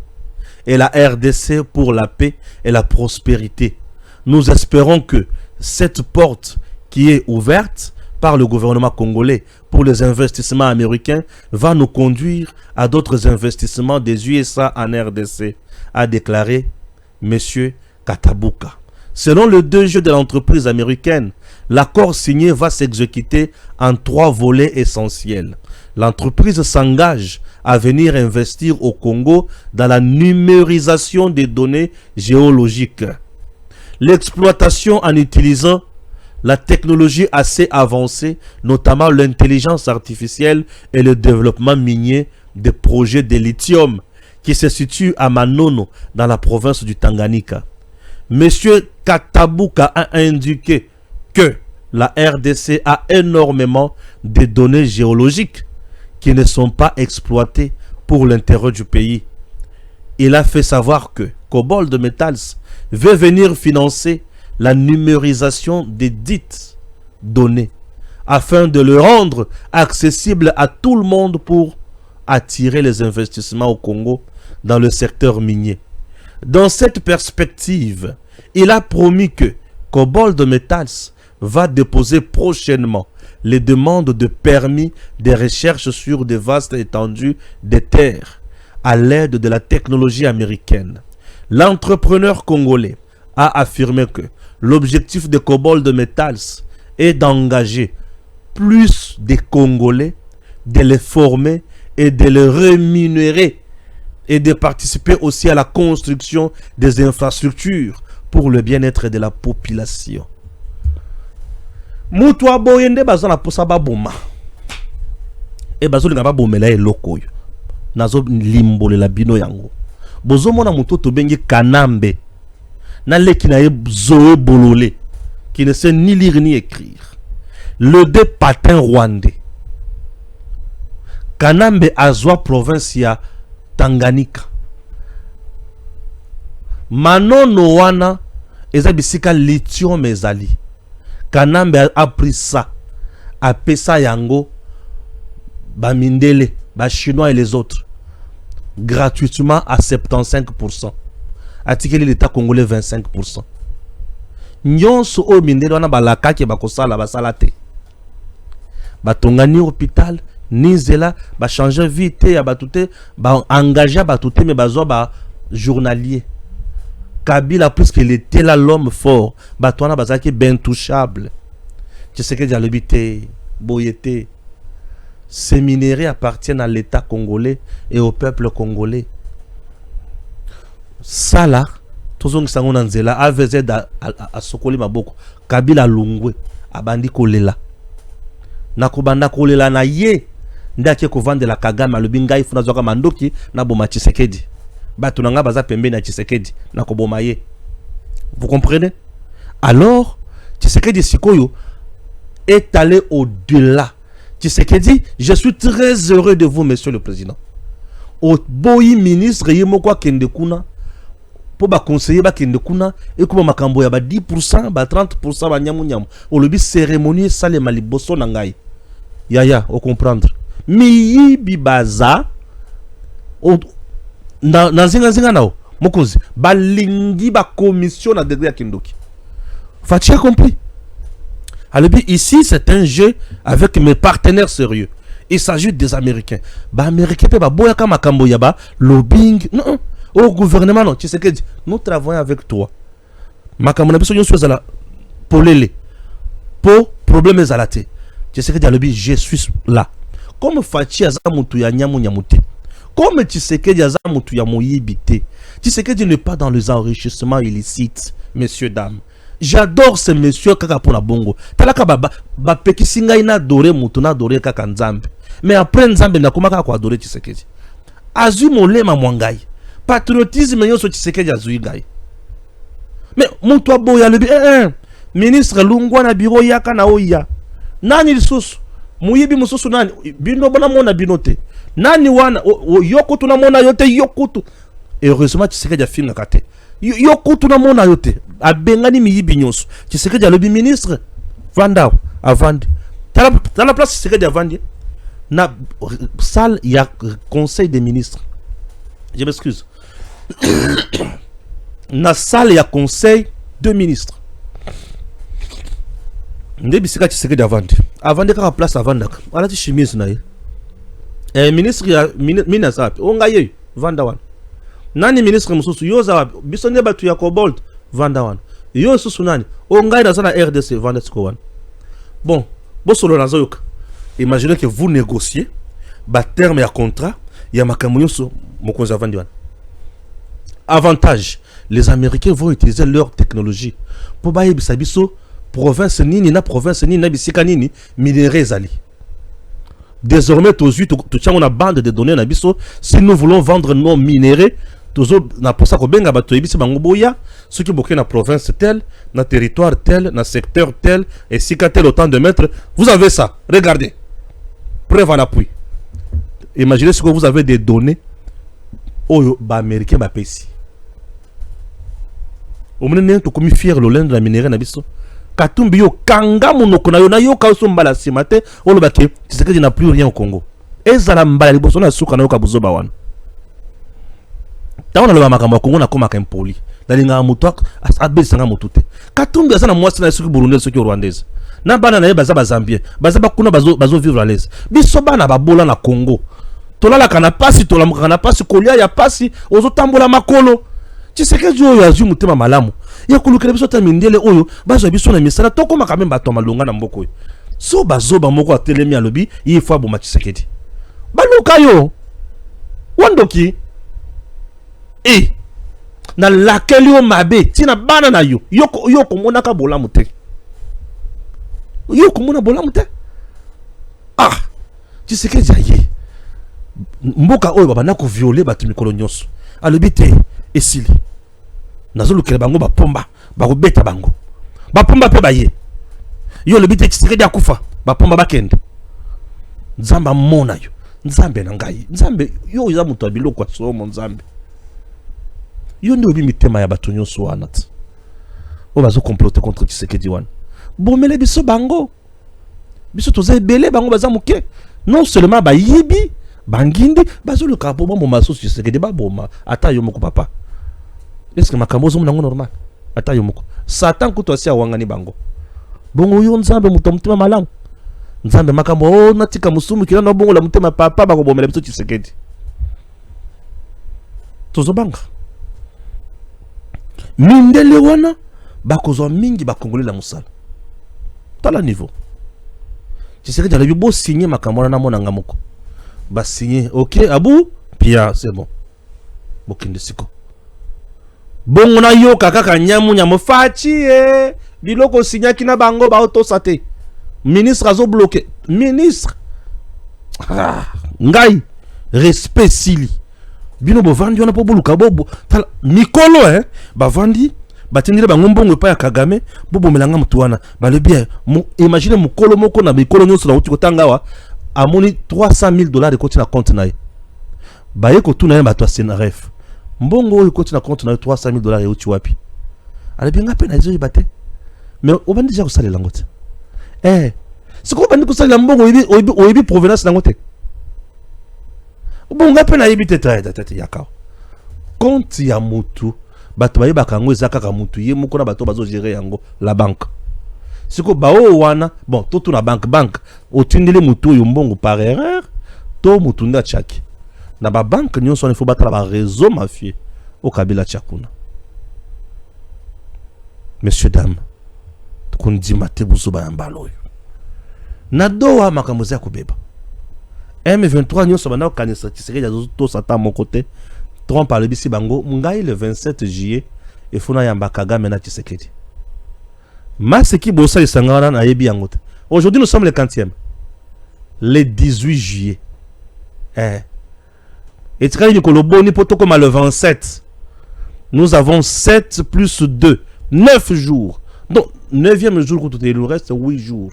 et la RDC pour la paix et la prospérité. Nous espérons que cette porte qui est ouverte par le gouvernement congolais pour les investissements américains va nous conduire à d'autres investissements des USA en RDC, a déclaré M. Katabuka. Selon le DG de l'entreprise américaine, l'accord signé va s'exécuter en 3 volets essentiels. L'entreprise s'engage à venir investir au Congo dans la numérisation des données géologiques, l'exploitation en utilisant la technologie assez avancée, notamment l'intelligence artificielle et le développement minier des projets de lithium qui se situent à Manono dans la province du Tanganyika. Monsieur Katabuka a indiqué que la RDC a énormément de données géologiques qui ne sont pas exploitées pour l'intérêt du pays. Il a fait savoir que Cobalt Metals veut venir financer la numérisation des dites données afin de le rendre accessible à tout le monde pour attirer les investissements au Congo dans le secteur minier. Dans cette perspective, il a promis que Cobalt Metals va déposer prochainement les demandes de permis de recherche sur de vastes étendues de terres à l'aide de la technologie américaine. L'entrepreneur congolais a affirmé que l'objectif de Cobalt Metals est d'engager plus de Congolais, de les former et de les rémunérer et de participer aussi à la construction des infrastructures pour le bien-être de la population. Mutwa boyende bazana posa baboma. E bazoli ngaba bomela eloko yo. Nazo limbo la bino yango. Bozo mona mutoto bengi Kanambe. Na leki na ye zoe bololé. Qui ne sait ni lire ni écrire. Le de patin rwandais. Kanambe azwa province ya Tanganyika. Manono wana eza bisika lithium ezali. Kanambe a pris ça. A pesa yango ba mindele, ba chinois et les autres. gratuitement à 75%. Atikeli l'État congolais 25%. Nyonso o mindele wana balaka ke bakosala basala te. Batonga ni hôpital, ni zela, ba changer vie te ya batute, ba engager batute mais bazo ba journalier. Kabila plus qu'il était là l'homme fort, batwana bazaki ben touchable. Tu sais que dialobité, boyete. Ces minéraux appartiennent à l'État congolais et au peuple congolais. Ça là, tout ce qui est nzela AVZ à Sokoli Maboko, Kabila Lungwe, abandi kolela. Nakobanda kolela na ye, ndaki ko vendre la Kagame le bingai funa zoka mandoki na boma Tshisekedi. Batu nanga baza pembe na Tshisekedi na koboma ye. Vous comprenez? Alors, Tshisekedi Sikoyo est allé au-delà. Tshisekedi, je suis très heureux de vous, monsieur le président. Au boyi ministre yemoko kende kuna pour ba conseiller ba kende kuna et kuma makambo ya ba 10%, ba 30% ba nyamu nyamu. O lobi cérémonie sale maliboso na ngai. Ya, au comprendre. Mi bibaza o na zinga nao. Mokozi balingi ba commission na degré ya kindoki. Fati a compris. Alors ici c'est un jeu avec mes partenaires sérieux. Il s'agit des Américains. Bah Américains pe ba boya ka makambo ya ba lobbying. Non, au gouvernement non, tu sais que nous travaillons avec toi. Makambo na biso yo swazala polele. Po problème ezalate. Tu sais que dialobi je suis là. Comme Fati aza mutu ya nyamu nyamute. Comme tu sais que aza mutu ya moyibité. Tu sais que tu n'es pas dans les enrichissements illicites, messieurs dames. J'adore ce monsieur kaka pour la bongo. Talaka ba pekisinga ina adoré mutu na adoré kaka nzambe. Mais après nzambe na komaka ko adoré Tshisekedi. Azu molema mwangai. Patriotisme yoso Tshisekedi azu ngai. Mais mutu aboya lebi ministre Lungwa na bureau yaka na oya. Nani lisusu? Muyibi mususu nani? Bino bona mona binote. Nani wana yokutu na mona yote yokutu. Heureusement Tshisekedi a fini kate. Yokutu na mona yote. Abengani miyibi nyonso. Tshisekedi a lobi ministre Vandao avandi. Dans la place Tshisekedi avandi. Na salle il y a conseil des ministres. Je m'excuse. Na salle il y a conseil de ministres. Ndebi sika Tshisekedi avandi. Avandi ka place avandaka. Alati chemise na ye. Ministre ya mina sapi. Onga ye Vandawan. Nani ministre mususu yoza bisonde batu ya Cobalt Vandawan. Yo susu nani onga ina sana RDC Vandetskowan. Bon, bosolo nazoyoka. Imaginez que vous négociez ba terme ya contrat ya makambo yoso mokonza Vandawan. Avantage, les Américains vont utiliser leur technologie pour ba yebisa biso province nini na bisika nini minéraux ezali. Désormais, tout on a bande de données na biso. Si nous voulons vendre nos minéraux, toujours na pour ça ko benga bato ebisi bango boya, ceux qui boké na province telle, na territoire tel, na secteur tel, et si tel autant de mètres, vous avez ça. Regardez. Preuve en appui. Imaginez ce que vous avez des données au ba américain ba pesi. Au moment to komi fier le lend la minéraux na biso. Katumbi yo kanga monoko na yo na yo ka so mbala simate olobake Tshisekedi n'a plus rien au Congo. Ezala mbala liboso na suka na yo ka buzoba wana. Taona lo makambo Congo na koma ka impoli. Dalinga mutu abesanga mutute. Katumbi azana mwasi na suki burundais suki rwandaise. Na bana na ye baza bazambien. Baza bakuna bazo vivre à l'aise. Biso bana babola na Congo. Tolala kana pasi tolamuka kana pasi kolia ya pasi ozo tambola makolo. Tshisekedi oyo azu mutema malamu. Ya kulukele biso ta mindele oyo bazo biso na misala toko makambe bato malonga na mboko oyo. So bazoba moko atelemi alobi il faut aboma Tshisekedi. Baluka yo. Wandoki. Na lakeli o mabe tina bana na yo. Yo komona ka bola mute. Yo komona bola mute. Ah. Tshisekedi aye. Mboka oyo baba na ko violer bato mikolo nyonso. Alobi te esili. Nazolu kele bango ba pomba ba robeta bango ba pomba pe baye yo le bite Tshisekedi akufa ba pomba bakende nzamba mona yo nzambe na ngai nzambe yo za mutu abilo kwa somo nzambe yo ndi obi mitema ya bato nyonso wana t o bazo comploter contre Tshisekedi wana bomele biso bango biso toza ebele bango baza muke non seulement ba yibi Bangindi, bazo le capo, bon, ma sauce, c'est que des baboma. Attends, yomoko papa. Est-ce que ma camozo m'nango normal? Attends, yomoko. Satan kuto si awangani bango. Bongo yo nzambe mutomtima malamu. Nzambe makambo o natika musumu kila no bongo la mutema papa bako bomela biso Tshisekedi. Tozobanga. Mindele wana bakozwa mingi bakongoli la musala. Tala niveau. Tshisekedi a beau signer makambo na mona ngamoko. Ba signer, OK, Abou, Pia, c'est bon. Bokinde siko. Bongo na yo kaka nyamu fachi biloko signer kina bango ba auto sate. Ministre azo bloqué. Ministre. Ngai respect sili. Bino bo vandi wana po boluka bobo. Tala mikolo ba vandi batindile bango mbongo pa ya Kagame bobo melanga mutu wana. Ba le bien. Imagine mukolo moko na mikolo nyonso na uti kotanga wa amoni $300,000 ekoti na compte na ye. Ba ye kotuna ye bato Senaref. Mbongo oyo ekoti na compte na ye $300,000 euti wapi? Ale bien ngape na ezo yibate. Mais obandi déjà kosalela lango te. C'est quoi bandi kosalela mbongo oyibi provenance nango te. Bon ngape na yibi te tete yakao. Compte ya mutu bato baye bakango ezaka ka mutu ye moko na bato bazo gérer yango la banque. Siko bao wana bon toto na banque otindele mutu yo mbongo par erreur to mutu nda chaki na ba banque nyonso il faut battre ba réseau mafieux au Kabila Tchakuna. Messieurs dames kundi mate buzo ba mbalo na doa makambo za kubeba M23 nyonso bana kanisa Tshisekedi ya to sata mon côté trompe par le bisi bango ngai le 27 juillet et fona yamba Kagame na Tshisekedi. Maseki bossa isangana na yebi yango. Aujourd'hui nous sommes le 40e. Le 18 juillet. Et tu dis que le boni poto comme le 27. Nous avons 7 plus 2, 9 jours. Donc 9e jour il nous reste 8 jours.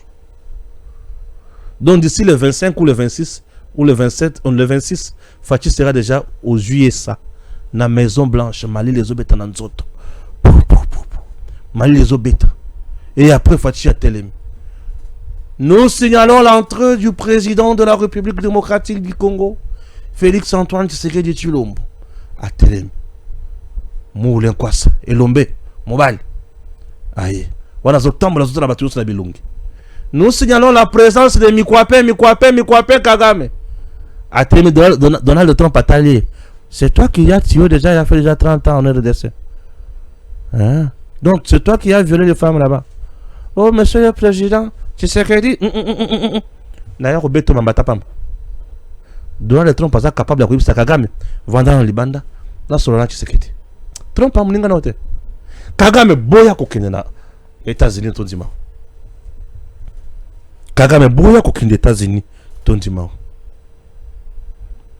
Donc d'ici le 25 ou le 26 ou le 27 ou le 26, Fachi sera déjà aux USA. Na Maison Blanche, Mali les obéta na nzoto. Mali les obéta. Et après Fachi a télém. Nous signalons l'entrée du président de la République démocratique du Congo, Félix Antoine Tshisekedi Tshilombo. A télém. Moulin Kwasa, Elombe, Mobile. Aïe. Voilà, nous signalons la présence de Mikwape Kagame. A télé Donald Trump a taillé. C'est toi qui as tué déjà, il a fait déjà 30 ans en RDC. Hein? Donc c'est toi qui as violé les femmes là-bas. Oh, monsieur le président, Tshisekedi. D'ailleurs, au béton, Mambatapam. Donald Trump n'est pas capable de couper Kagame. Vendant Libanda. Là, sur le Tshisekedi. Trump a mon inganote. Kagame, boya kokine na États-Unis, tondima. Kagame, boya kokine États-Unis, tondima.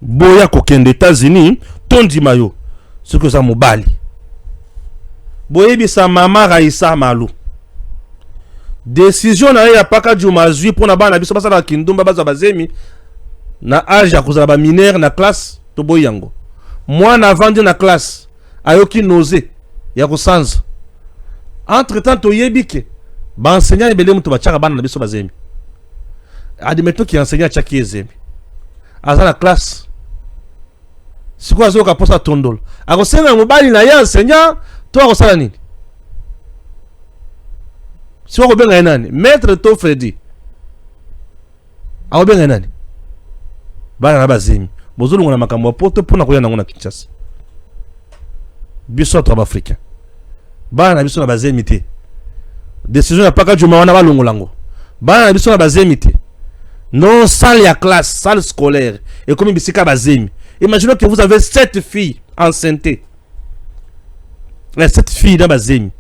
Boya kokine États-Unis, tondima yo. Ce que ça m'obali. Boye bisa mama Raissa Malou. Décision na ya paka Juma zui pour na bana biso basa na kindumba baza bazemi na âge ya kozala ba mineur na classe to boyango. Moi na vandi na classe ayoki nausée ya kosanza. Entre temps to yebike ba enseignant ebele muto ba tchaka bana na biso bazemi. Admettons qui enseignant tchaki ezemi. Aza na classe. Siko azoka posa tondolo. Akosenga mobali na ya enseignant to akosala nini? Si on rebenga nani maître to Freddy aobenga nani bana na bazimi bozolunga na makambo poto pona koya nango na Kinshasa biso to africain bana biso na bazimi te décision ya paka juma wana balongolango bana biso na bazimi te non salle ya classe salle scolaire et comme bisika bazimi. Imaginez que vous avez 7 filles enceintes. Les 7 filles dans bazimi.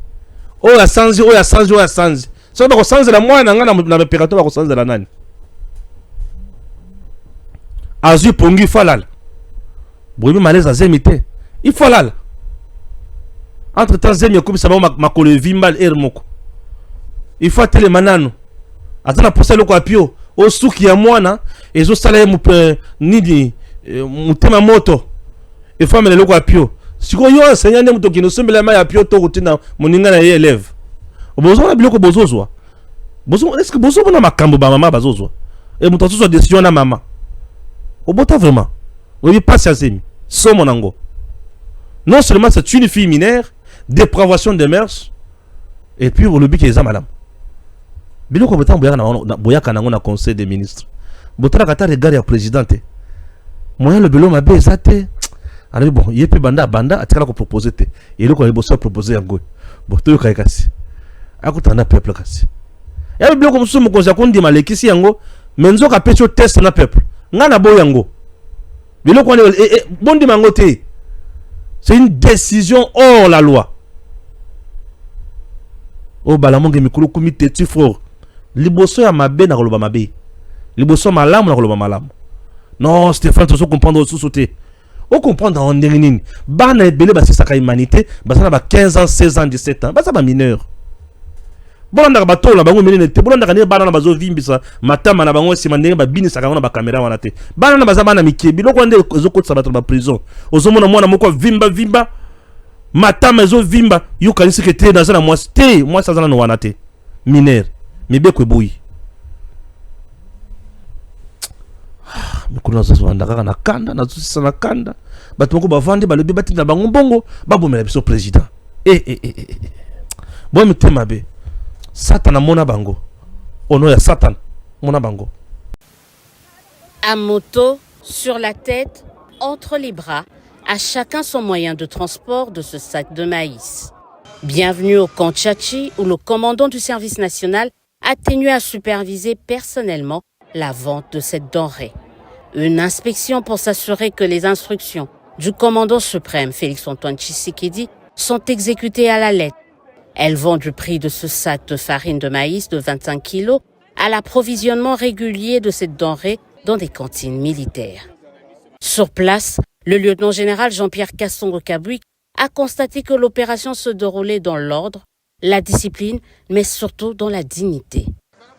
Oh la sanzi, oh la sanzi, oh la sanzi. So ba ko sanzi la mwana nga na opérateur ba ko sanzi la nani. Azu pongi falal. Boyebi malaise azemite. Il falal. Entre temps zemi ko bisa ba makolo vimbal moko. Il faut tele manano. Atana posa loko apio. O suki ya mwana ezo sala ye nidi mutema moto. Il faut amele loko apio. Siko yo enseignant ne muto kino sombela ma ya pio to kutina moninga na ye élève. Obozo na biloko bozozwa. Bozo est-ce que bozo bona makambo ba mama bazozwa. E muto so décision na mama. Au bota vraiment. Oui, pas ça, c'est Somonango. Non seulement c'est une fille mineure, dépravation des mœurs, et puis le but qui est madame. Bilo ko bota boya kanango na conseil des ministres. Bota kata regard ya présidente. Moyen le bilo mabe ezate. Alors bon, il peut banda atikala ko proposer te. Et le ko boso proposer yango. Bon, to yoka kasi. Akutana peuple kasi. Ya bilo ko musumu ko zakundi malekisi yango, menzo ka pecho test na peuple. Ngana bo yango. Bilo ko bondi mango te. C'est une décision hors la loi. Oh balamonge mikulu kumite tu fort. Liboso ya mabe na koloba mabe. Liboso malamu na koloba malamu. Non, Stéphane, tu dois comprendre aussi sauter. On comprend dans nini. Bana ebele ba c'est sa humanité, ba ça ba 15 ans, 16 ans, 17 ans. Ba ça ba mineur. Bon ndaka ba tola bango menene te. Bon ndaka ne bana na bazo vimbisa matama na bango sima ndenge ba bini saka na ba caméra wana te. Bana na bazama na mikebi loko nde ezokotsa bato ba prison. Ozomona mwana moko vimba matama ezo vimba yo kanisi ke te dans na moi te moi ça na wana te. Mineur. Mibe ko boyi. Mikuna zazo andaka na kanda na zusisa na kanda bato moko bavandi balobi batinda bango mbongo babomela biso président bon mitema be Satan mona bango ono ya Satan mona bango.
À moto, sur la tête, entre les bras, à chacun son moyen de transport de ce sac de maïs. Bienvenue au camp Tchatchi où le commandant du service national a tenu à superviser personnellement la vente de cette denrée. Une inspection pour s'assurer que les instructions du commandant suprême Félix-Antoine Tshisekedi sont exécutées à la lettre. Elles vont du prix de ce sac de farine de maïs de 25 kilos à l'approvisionnement régulier de cette denrée dans des cantines militaires. Sur place, le lieutenant-général Jean-Pierre Kassongo-Kabouik a constaté que l'opération se déroulait dans l'ordre, la discipline, mais surtout dans la dignité.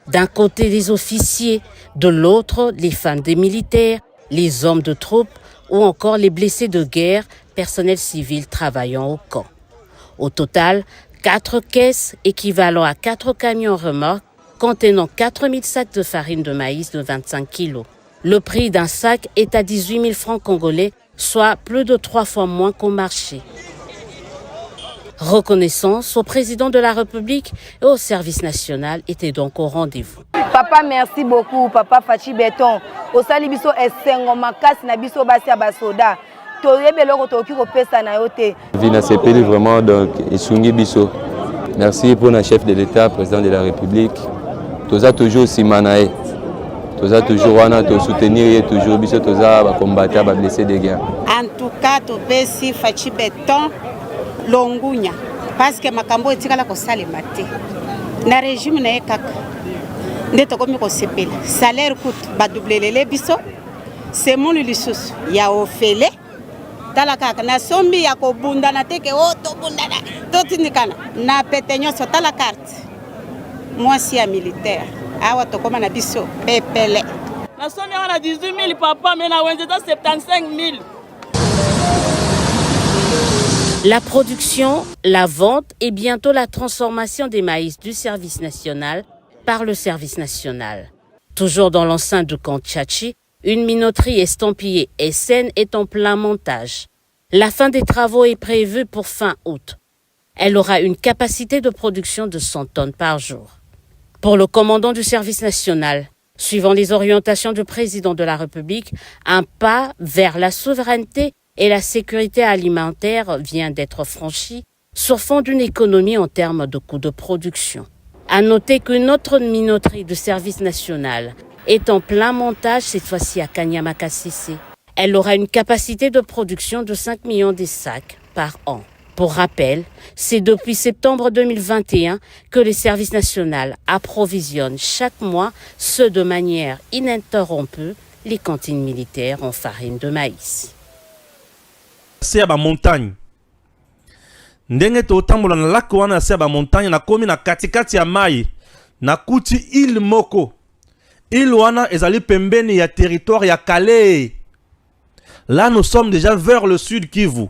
D'un côté les officiers, de l'autre les femmes des militaires, les hommes de troupes ou encore les blessés de guerre, personnel civil travaillant au camp. Au total, 4 caisses équivalent à 4 camions remorques contenant 4000 sacs de farine de maïs de 25 kilos. Le prix d'un sac est à 18 000 francs congolais, soit plus de 3 fois moins qu'au marché. Reconnaissance au président de la République et au service national était donc au rendez-vous.
Papa, merci beaucoup. Papa Fachi Beton. Au salibiso esengo makasi na biso basi ya basoda. Toyebelo ko toki ko pesa na yote.
Vina sepeli vraiment donc isungi biso. Merci pour le chef de l'État, président de la République. Toza toujours simanae. Toza toujours wana to soutenir et toujours biso toza ba combattre ba blessés de guerre.
En tout cas, to pesi Fachi Beton longunya parce que makambo etikala ko salema te. Na régime na ekaka. Nde tokomi ko sepela. Salaire coûte ba doublelele biso. C'est mon lisusu ya ofele. Tala kaka na sombi ya ko bunda na teke o to bunda na. To tindikana na petenyo so tala carte. Moi si ya militaire. Awa tokoma na biso pepele.
Na sombi wana 18 000 papa mais na wenzeta 75 000.
La production, la vente et bientôt la transformation des maïs du service national par le service national. Toujours dans l'enceinte du camp Tchatchi, une minoterie estampillée SN est en plein montage. La fin des travaux est prévue pour fin août. Elle aura une capacité de production de 100 tonnes par jour. Pour le commandant du service national, suivant les orientations du président de la République, un pas vers la souveraineté et la sécurité alimentaire vient d'être franchi sur fond d'une économie en termes de coûts de production. À noter qu'une autre minoterie de service national est en plein montage, cette fois-ci à Kanyama-Kassisi. Elle aura une capacité de production de 5 millions de sacs par an. Pour rappel, c'est depuis septembre 2021 que le service national approvisionne chaque mois, de manière ininterrompue, les cantines militaires en farine de maïs.
C'est à la montagne. Ndenge to tambola na lako wana c'est à la montagne na komi na katikati ya mai na kuti île moko. Île wana ezali pembeni ya territoire ya Calais. Là nous sommes déjà vers le sud Kivu.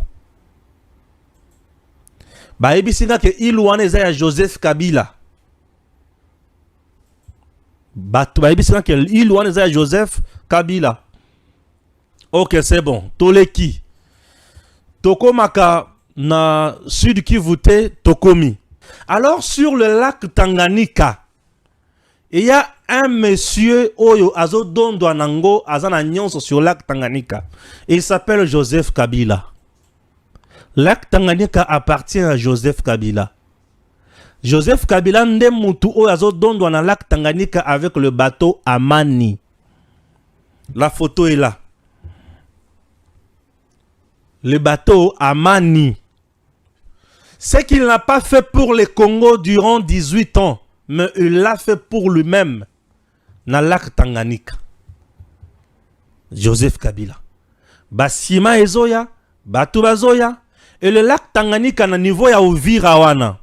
Ba ebisinga ke île wana eza ya Joseph Kabila. Ba ebisinga ke île wana eza ya Joseph Kabila. Ok, c'est bon. Toleki. Tokomaka na Sud Kivu te Tokomi. Alors sur le lac Tanganyika, il y a un monsieur Oyo Azo Dondo Anango Azana Nyonso sur le lac Tanganyika. Il s'appelle Joseph Kabila. Lac Tanganyika appartient à Joseph Kabila. Joseph Kabila Ndemutu Oyo Azo Dondo na lac Tanganyika avec le bateau Amani. La photo est là. Le bateau Amani. Ce qu'il n'a pas fait pour le Congo durant 18 ans, mais il l'a fait pour lui-même dans le lac Tanganyika. Joseph Kabila. Basima ezoya, batu bazoya, et le lac Tanganyika na niveau ya Uvira wana.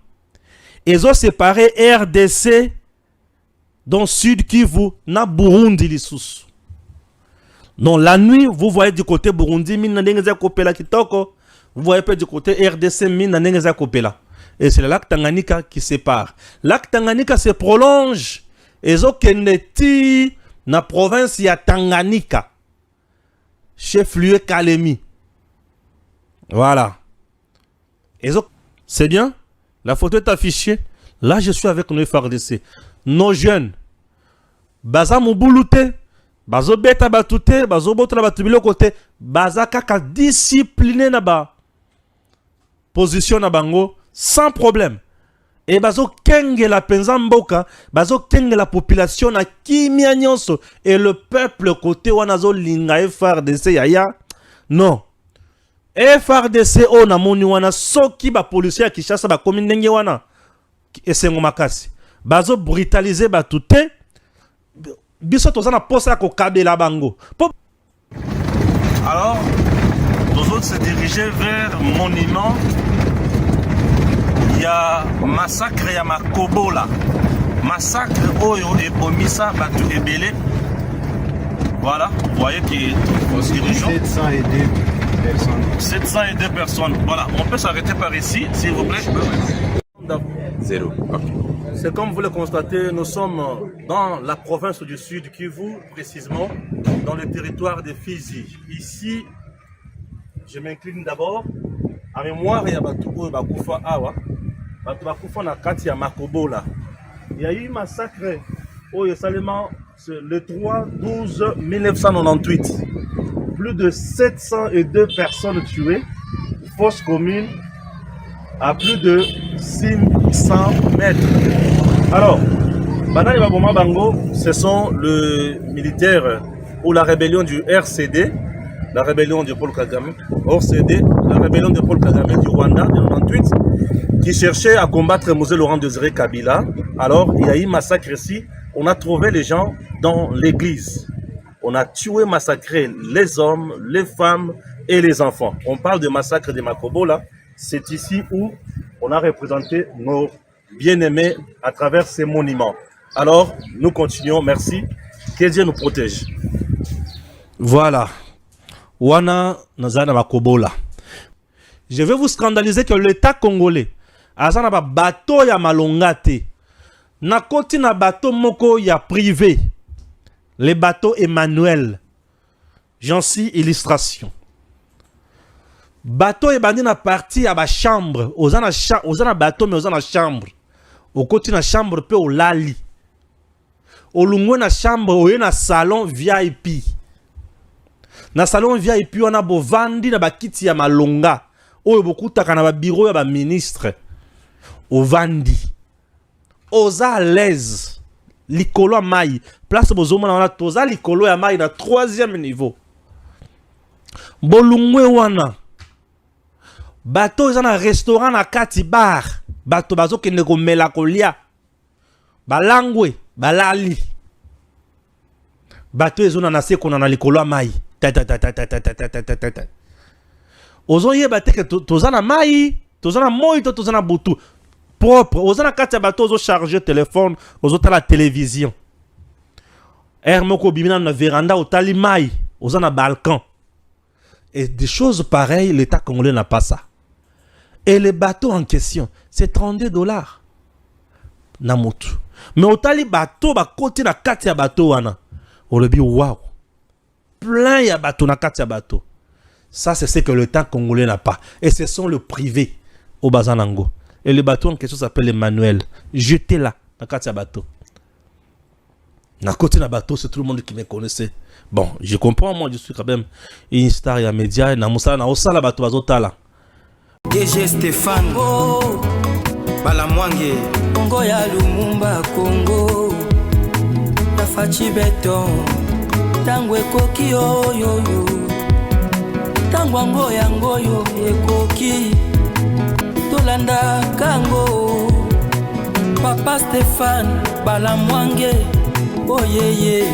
Ezo séparé RDC dans Sud Kivu na Burundi lisusu. Donc la nuit, vous voyez du côté Burundi, mine na kopela kitoko. Vous voyez pas du côté RDC, mine na kopela. Et c'est le lac Tanganyika qui sépare. Lac Tanganyika se prolonge. Ezo keneti na province ya Tanganyika. Chef-lieu Kalemi. Voilà. Ezo, c'est bien? La photo est affichée. Là, je suis avec nos FARDC. Nos jeunes. Baza Mouboulute. Bazo beta batute, bazo botra batubilo côté, baza kaka discipliné na ba position na bango sans problème. Et bazo kenge la penza mboka, bazo kenge la population na kimia nyonso et le peuple côté wanazo linga FARDC yaya. Non. FARDC o na moni wana soki ba policier ya Kinshasa ba komi ndenge wana esengo makasi. Bazo brutaliser batute. Biso tozana posa ko kabela bango. Alors, nous autres se diriger vers monument. Il y a massacre ya Makobola. Massacre oyo et Bomisa batu ebele. Voilà, vous voyez que nous dirigeons
702 personnes.
702 personnes. Voilà, on peut s'arrêter par ici, s'il vous plaît.
Zéro. Okay.
C'est comme vous le constatez, nous sommes dans la province du Sud Kivu, précisément dans le territoire de Fizi. Ici, je m'incline d'abord à mémoire ya Batuko Bakufa Awa, Batu Bakufa na kati ya Makobola. Il y a eu massacre au Yesalema le 3/12/1998. Plus de 702 personnes tuées, fosse commune à plus de 600 mètres. Alors, Bana Ibaboma Bango, ce sont les militaires ou la rébellion du RCD, la rébellion de Paul Kagame, RCD, la rébellion de Paul Kagame du Rwanda de 98, qui cherchait à combattre Mosé Laurent Désiré Kabila. Alors, il y a eu massacre ici. On a trouvé les gens dans l'église. On a tué, massacré les hommes, les femmes et les enfants. On parle de massacre de Makobola. C'est ici où on a représenté nos bien-aimés à travers ces monuments. Alors, nous continuons. Merci. Que Dieu nous protège. Voilà. Wana Nazana Makobola. Je vais vous scandaliser que l'État congolais, Azana ba bateau ya malongate, na koti na bateau moko ya privé, les bateaux Emmanuel. J'en suis illustration. Bateau et bandi na parti à ba chambre, ozana bateau mais ozana chambre. Au côté na chambre pe au lali. Au lungo na chambre oye na salon VIP. Na salon VIP on a bo vandi na ba kiti ya malonga. Oyo bokutaka na ba bureau ya ba ministre. Au vandi. Oza à l'aise. Likolo mai. Place bozoma na toza likolo ya mai na 3e niveau. Bolungwe wana. Bateau ils ont un restaurant na kati bar. Bateau bazo kende ko melakolia. Balangwe, balali. Bateau ils ont un assez qu'on a likolo mai. Ozo ye bateau que tozana mai, tozana moi, tozana butu. Propre. Ozana kati bateau ozo charger téléphone, ozo ta la télévision. Moko bimina na véranda otali mai, ozana balcon. Et des choses pareilles, l'État congolais n'a pas ça. Et le bateau en question, c'est $32. Namutu. Mais au tali bateau, ba côté na kati ya bateau wana. On le dit waouh. plein ya bateau na kati ya bateau. Ça, c'est ce que le temps congolais n'a pas. Et ce sont le privé au Bazanango. Et le bateau en question s'appelle Emmanuel. J'étais là, dans le bateau. Dans le côté du bateau, c'est tout le monde qui me connaissait. Bon, je comprends, moi, je suis quand même une star et un média. Et dans le bateau,
DG Stéphane Balamwange Congo ya Lumumba Congo Tafachi Beton Tangwe Koki yo yo yo Tangwango yango yo ekoki Tolanda Kango Papa Stéphane Balamwange Oh yeah yeah